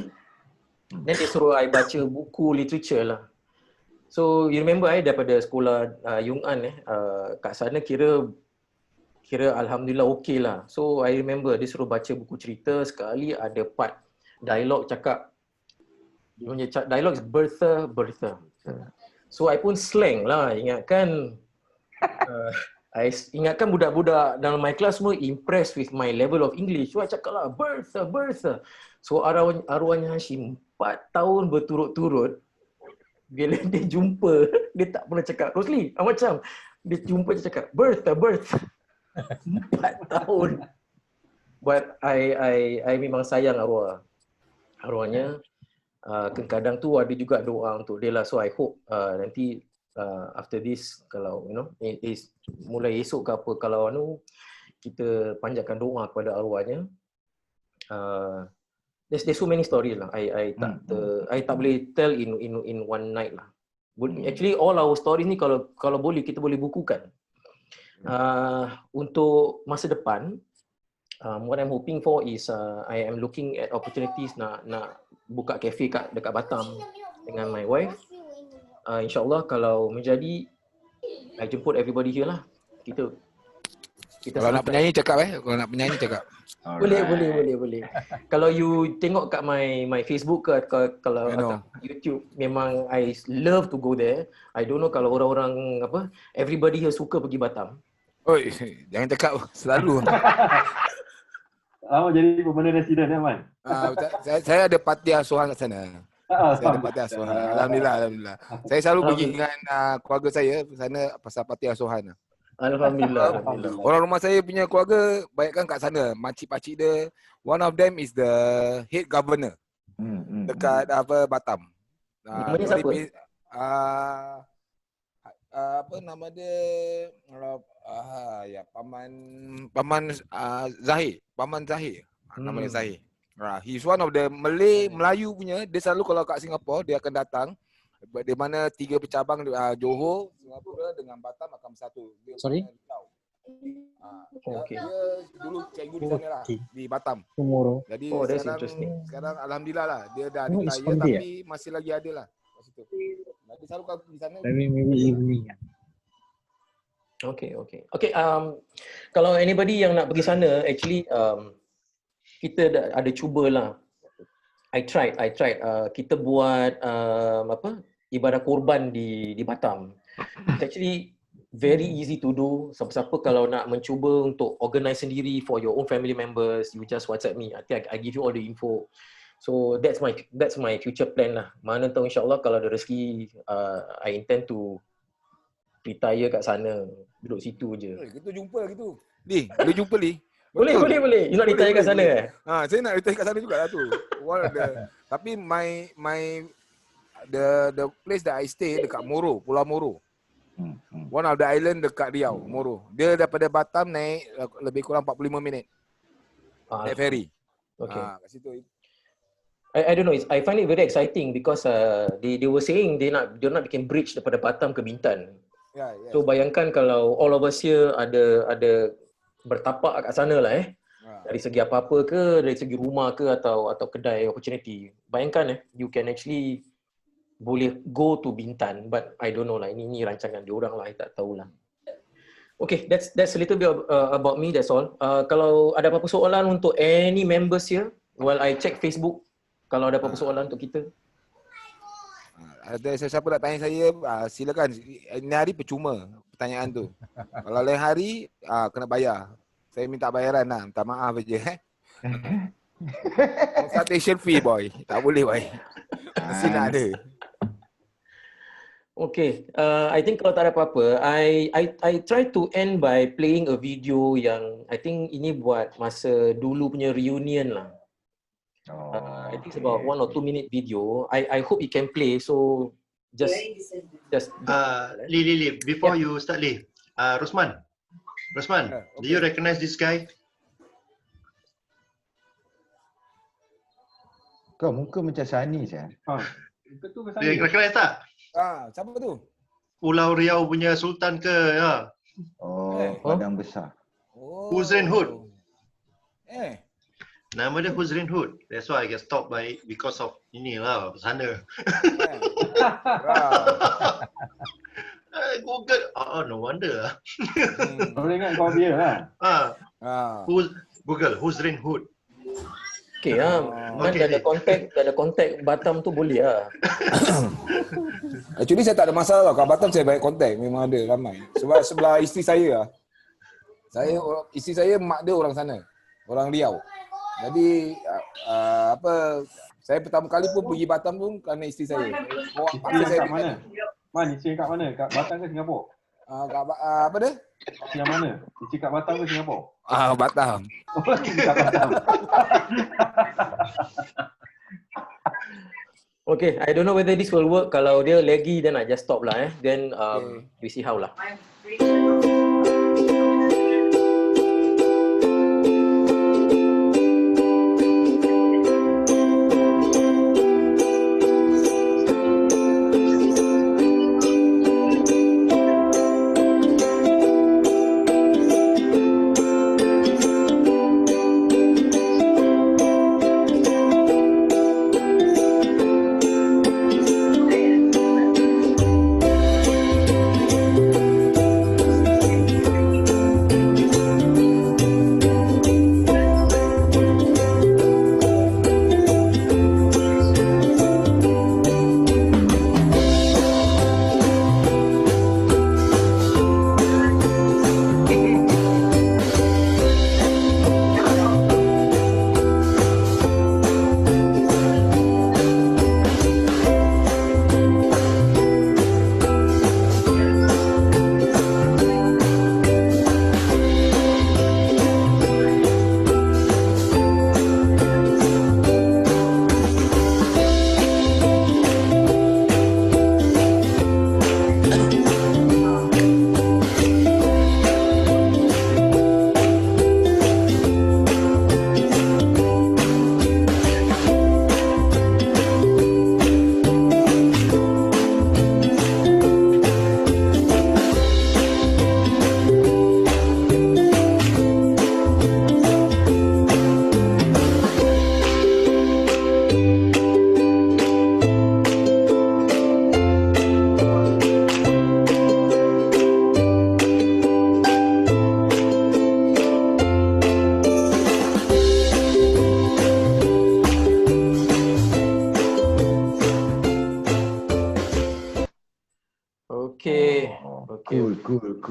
Then dia suruh I baca buku literature lah. So you remember daripada sekolah Yung An kat sana kira alhamdulillah okey lah. So I remember dia suruh baca buku cerita, sekali ada part dialog cakap, dia punya dialog is Bertha. So I pun slang lah, ingatkan I ingatkan budak-budak dalam my class semua impressed with my level of English. So I cakap lah, Bertha. So arwahnya Hashim 4 tahun berturut-turut, bila dia jumpa, dia tak pernah cakap Rosli, macam dia jumpa dia cakap Bertha. 4 tahun. But I memang sayang arwahnya. Kadang tu ada juga doa untuk dia lah. So I hope nanti after this, kalau mulai esok ke apa, kalau kita panjatkan doa kepada arwahnya. There's so many stories lah. I tak boleh tell in one night lah. Actually all our stories ni kalau boleh kita boleh bukukan. Untuk masa depan, what I'm hoping for is I am looking at opportunities nak buka cafe dekat Batam dengan my wife. InsyaAllah kalau menjadi, I jemput everybody here lah. Kita Kita Kalau nak selesai. penyanyi cakap Kalau nak penyanyi cakap. Boleh. Kalau you tengok kat my Facebook ke kalau I know. atau YouTube, memang I love to go there. I don't know kalau orang-orang everybody here suka pergi Batam. Oi, jangan cakap selalu. Awak jadi permanent resident Man? Saya ada parti asuhan kat sana. Saya ada parti asuhan. Alhamdulillah. Saya selalu pergi dengan keluarga saya sana pasal parti asuhan. Alhamdulillah. Orang rumah saya punya keluarga banyak kan kat sana. Makcik-pakcik dia. One of them is the head governor dekat Batam. Namanya siapa? Apa nama dia? Paman Zahir. Paman Zahir. Namanya Zahir. He's one of the Melayu punya. Dia selalu kalau kat Singapura dia akan datang. Di mana 3 bercabang Johor, Singapura dengan Batam akan bersatu. Sorry? Okay. Dia dulu cikgu di sana lah, di Batam. Tomorrow. Jadi that's interesting. sekarang alhamdulillah lah. Dia dah No, it's retire Monday, tapi masih lagi ada lah. Kat situ. Dia selalu di sana. Maybe evening. Okay. Kalau anybody yang nak pergi sana, actually kita ada cubalah. I tried. Kita buat ibadah korban di Batam. It's actually very easy to do. Siapa-siapa kalau nak mencuba untuk organize sendiri for your own family members, you just WhatsApp me. I think I give you all the info. So that's my future plan lah. Mana tahu insyaAllah kalau ada rezeki, I intend to retire kat sana. Duduk situ je. Kita jumpa gitu. Boleh jumpa Boleh. You nak retire kat sana Saya nak retire kat sana jugalah tu. Tapi the place that I stay dekat Moro, Pulau Moro. One of the island dekat Riau, Moro. Dia daripada Batam naik lebih kurang 45 minit. Naik ferry. Okay. Kat situ. I don't know. I find it very exciting because they were saying dia nak bikin bridge daripada Batam ke Bintan. Yeah. So bayangkan kalau all of us here ada bertapak kat sana lah dari segi apa-apa ke, dari segi rumah ke atau kedai opportunity. Bayangkan you can actually boleh go to Bintan, but I don't know lah, ini rancangan diorang lah, I tak tahulah. Okay, that's a little bit about me, that's all. Kalau ada apa-apa soalan untuk any members here, while I check Facebook, kalau ada apa-apa soalan untuk kita. Ada siapa nak tanya saya, silakan. Ini hari percuma pertanyaan tu. Kalau lain hari, kena bayar. Saya minta bayaran lah, minta maaf je. Consultation fee boy, tak boleh boy. Mesti nak ada. Okay, I think kalau tak ada apa-apa, I try to end by playing a video yang I think ini buat masa dulu punya reunion lah. I think it's about 1 or 2 minute video. I hope it can play. So just Lee, before you start, Lee, Rosman, do you recognize this guy? Kau muka macam Sani saya. Dia recognize tak? Siapa tu? Pulau Riau punya Sultan ke ya? Padang besar. Huzrin Hood. Nama dia Huzrin Hood. That's why I get stopped by because of inilah sana. Google. No wonder. Orang ingat kau dia lah. Google Huzrin Hood. Okay, dah ada kontak Batam tu boleh lah. Actually saya tak ada masalah kat Batam, saya banyak kontak, memang ada ramai. Sebab sebelah isteri saya isteri saya mak dia orang sana, orang Riau. Jadi saya pertama kali pun pergi Batam pun kerana isteri saya. Isteri kat mana? Isteri kat mana? Kat Batam ke Singapura? Apa dia? Yang mana? Isteri kat Batam ke Singapura? Batam. Okay, I don't know whether this will work. Kalau dia laggy, then I just stop lah. Then we see how lah.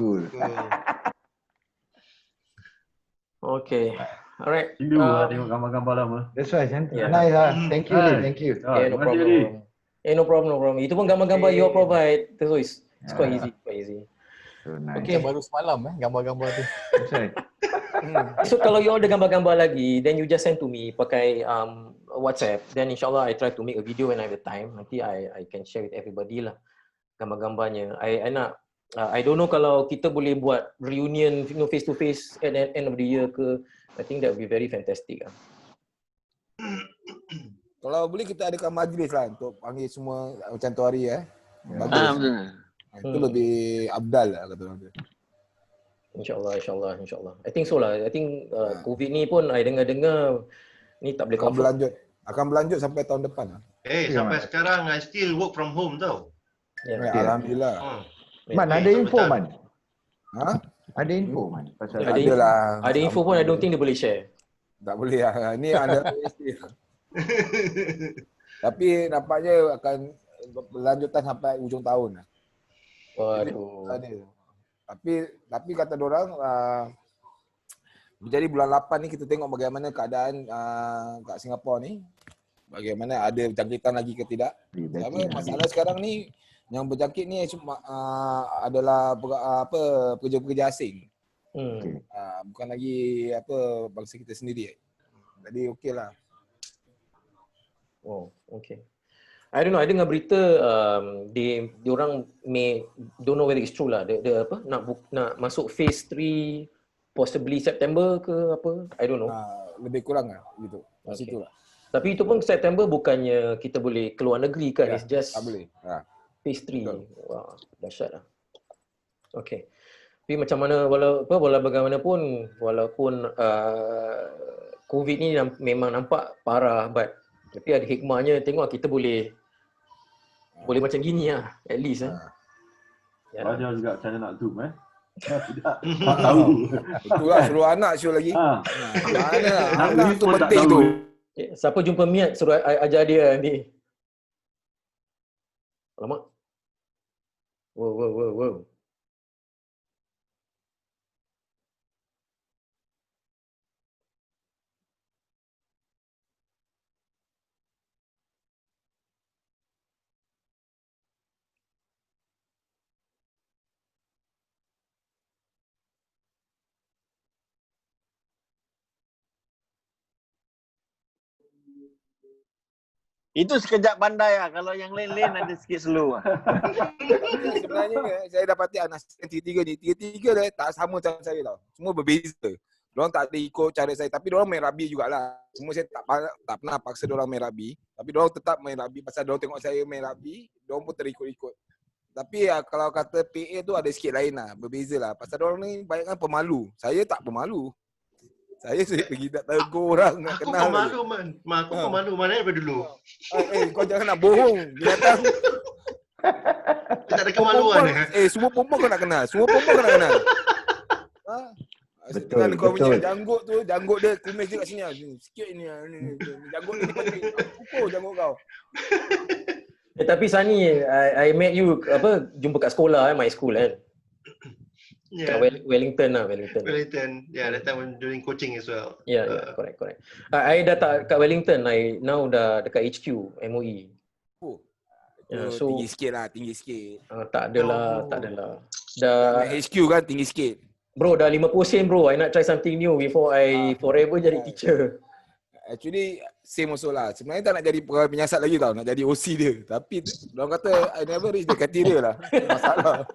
Cool. Okay. Alright. Rindu lah tengok gambar-gambar lama. That's why, cantik. Yeah. Nice lah. Thank you, Lee. Thank you. Yeah, no Terima kasih, Lee. problem. No problem, no problem. Itu pun gambar-gambar you all provide. So it's quite easy, quite easy. So nice. Okay. Baru semalam gambar-gambar tu. That's right. So kalau you all ada gambar-gambar lagi, then you just send to me pakai WhatsApp. Then insyaAllah I try to make a video when I have the time. Nanti I can share with everybody lah gambar-gambarnya. I nak, I don't know kalau kita boleh buat reunion, you know, face to face at the end of the year ke. I think that would be very fantastic lah. Kalau boleh kita adakan majlis lah untuk panggil semua macam tu hari Betul. Itu lebih abdal lah kata orang tu. InsyaAllah. I think so lah. I think COVID ni pun I dengar-dengar ni tak boleh confirm. Akan berlanjut sampai tahun depan lah. Sampai sekarang I still work from home tau. Alhamdulillah. Man, ada info, betul. Man. Ha? Ada info, Man. Pasal Ada info pun I don't think dia boleh share. Tak boleh lah. Ni ada tapi nampaknya akan berlanjutan sampai ujung tahun lah. Waduh. Tapi kata diorang jadi bulan 8 ni kita tengok bagaimana keadaan kat Singapura ni. Bagaimana ada jangkitan lagi ke tidak. Masalah sekarang ni yang berjangkit ni adalah pekerja-pekerja asing. Bukan lagi bangsa kita sendiri. Jadi okeylah. Oh, okay. I don't know. I dengar berita diorang may don't know whether it's true lah. Dia nak masuk phase 3 possibly September ke apa? I don't know. Lebih kurang lah gitu. Macam itulah. Tapi itu pun September bukannya kita boleh keluar negeri kan? It's just tak boleh. phase 3. Wah, dahsyat lah. Okay. Tapi macam mana walau bagaimanapun walaupun COVID ni memang nampak parah, but tapi ada hikmahnya, tengok kita boleh macam gini lah, at least Belajar juga cara nak zoom Tidak tahu. Betul lah, suruh anak show lagi. Mana anak tu penting tu. Siapa jumpa Miat suruh ajar dia ni. Alamak. Wow. Itu sekejap pandai lah. Kalau yang lain-lain ada sikit slow lah. Sebenarnya saya dapati anak tiga ni, tiga dia tak sama macam saya tau. Semua berbeza. Diorang tak ada ikut cara saya. Tapi diorang main rugby jugalah. Semua saya tak pernah paksa diorang main rugby. Tapi diorang tetap main rugby. Pasal diorang tengok saya main rugby, diorang pun terikut-ikut. Tapi kalau kata PA tu ada sikit lain lah. Berbeza lah. Pasal diorang ni banyak kan pemalu. Saya tak pemalu. Saya pergi tak tegur orang, nak kenal. Aku pemalu, Man. Aku pemalu. Mana daripada dulu? Kau jangan nak bohong. Binatang. Tak ada kemaluan. Semua perempuan kau nak kenal. Semua perempuan kau nak kenal. Betul. Kau punya janggut tu, janggut dia kumis dia kat sini. Sikit ni. Janggut ni penting. Pukul janggut kau. Tapi Sani, I met you jumpa kat sekolah, my school kan. Yeah. Wellington. Yeah, that time when doing coaching as well. Yeah, correct. I dah tak kat Wellington, I now dah dekat HQ MOE. So tinggi sikit. Tak adalah. Dah HQ kan tinggi sikit. Bro, dah 50 sen bro. I nak try something new before I forever jadi teacher. Actually same also lah. Sebenarnya tak nak jadi pegawai penyiasat lagi tau, nak jadi OC dia. Tapi orang kata I never reach the criteria lah. Masalah.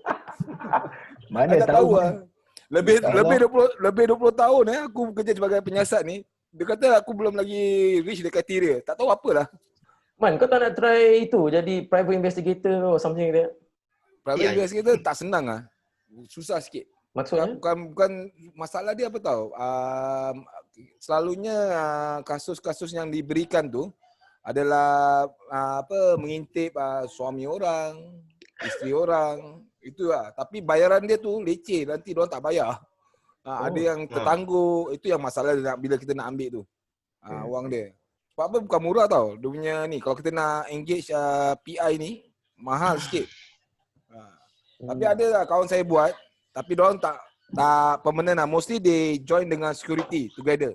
Mana tahu lah. Lebih 20 tahun aku bekerja sebagai penyiasat ni. Dia kata aku belum lagi reach the criteria. Tak tahu apalah. Man, kau tak nak try itu jadi private investigator or something like that? Private investigator tak senang lah. Susah sikit. Maksudnya? Bukan masalah dia apa tahu. Selalunya kasus-kasus yang diberikan tu adalah mengintip suami orang, isteri orang. Itu lah. Tapi bayaran dia tu leceh. Nanti diorang tak bayar. Ada yang tertangguh. Itu yang masalah bila kita nak ambil tu. Wang dia. Sebab apa bukan murah tau. Dia punya ni. Kalau kita nak engage PI ni, mahal sikit. Tapi ada lah kawan saya buat. tapi diorang tak permanent lah. Mostly they join dengan security together.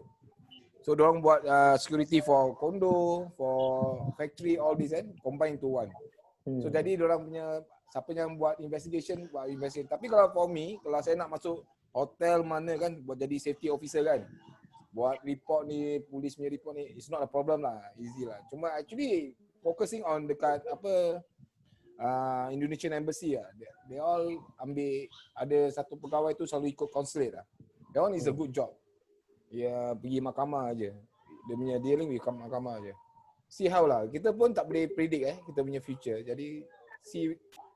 So diorang buat security for condo, for factory, all this kan, combine to one. So jadi diorang punya, siapa yang buat investigation. Tapi kalau for me, kalau saya nak masuk hotel mana kan, buat jadi safety officer kan, buat report ni, polis punya report ni, it's not a problem lah, easy lah. Cuma actually focusing on dekat Indonesian Embassy lah. They all ambil, ada satu pegawai tu selalu ikut consulate lah. That one is a good job. Dia pergi mahkamah aja. Dia punya dealing with mahkamah aja. See how lah. Kita pun tak boleh predict kita punya future. Jadi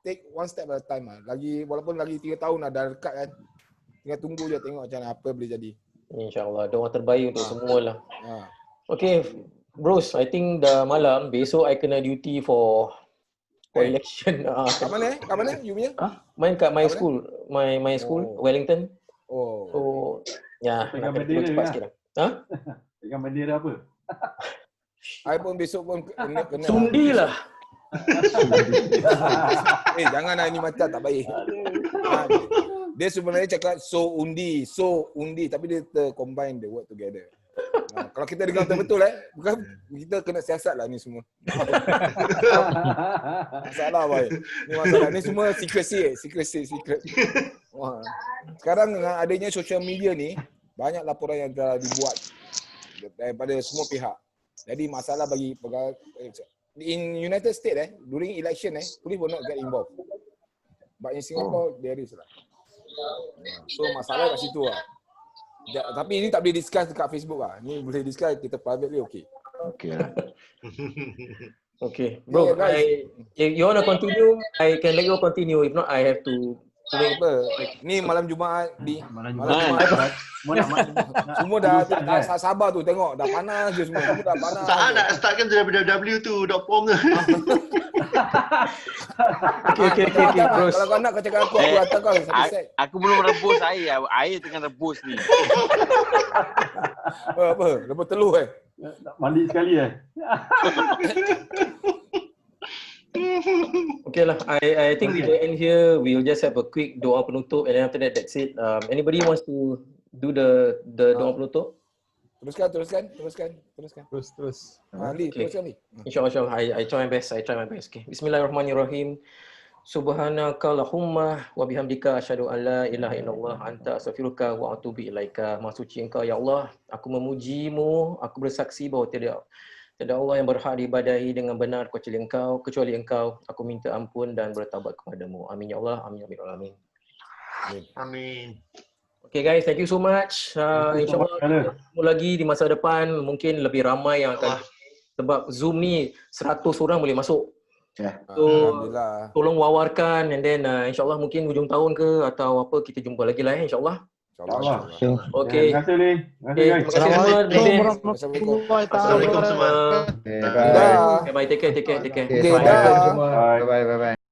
take one step at a time lah. Walaupun lagi 3 tahun dah dekat kan. Tinggal tunggu je tengok macam apa boleh jadi. InsyaAllah, doa terbaik untuk semua lah. Okay, bros, I think dah malam. Besok I kena duty for election. Kat mana? Kat mana you punya? Main kat my school. My school, Wellington. Oh. So, ya, nak kena turun cepat sikit lah. Pegang bendera apa? I pun besok pun kena Sundi lah. Jangan lah, ni macam tak baik. Dia sebenarnya cakap so undi, tapi dia combine the word together. Kalau kita dengar betul bukan kita kena siasat lah ni semua. Masalah boy. Ni masalah ni semua secret. Sekarang dengan adanya social media ni, banyak laporan yang telah dibuat daripada semua pihak. Jadi masalah bagi pegawai in United States during election police will not get involved. But in Singapore there is lah. So masalah kat situ lah. Tapi ini tak boleh discuss dekat Facebook lah. Ni boleh discuss kita privately okay. Okay lah. Okay. Bro, you want to continue? I can let you continue. If not, I have to make apa? Ni malam Jumaat di malam Jumaat. Semua dah tak sabar tu tengok. Dah panas je semua. Semua dah panas. Saat nak startkan WW tu, Dok Pong. Okay, bros. Kalau kau nak kau cakap aku hantar kau satu set. Aku belum rebus air. Air tengah rebus ni. Apa? Rebus telur Mandi sekali Okay lah, I think we will end here. We'll just have a quick doa penutup and then after that's it. Anybody wants to do the doa penutup? Teruskan. Terus. Ali, teruskan Ali. InsyaAllah, I try my best. Okay. Bismillahirrahmanirrahim. Subhanakallahumma wa bihamdika asyhadu an la ilaha illallah anta astaghfiruka wa atubu ilaika. Maha suci Engau ya Allah, aku memujimu, aku bersaksi bahawa tiada Allah yang berhak diibadahi dengan benar kecuali Engkau. Aku minta ampun dan bertaubat kepadamu. Amin ya Allah. Amin. Okay guys, thank you so much. InsyaAllah ketemu lagi di masa depan. Mungkin lebih ramai yang akan, sebab Zoom ni 100 orang boleh masuk. So tolong wawarkan and then insyaAllah mungkin hujung tahun ke atau apa kita jumpa lagi lah insyaAllah. Okay. Terima kasih Lee. Terima kasih semua. Assalamualaikum Assalamualaikum semua. Bye. Take care. Bye.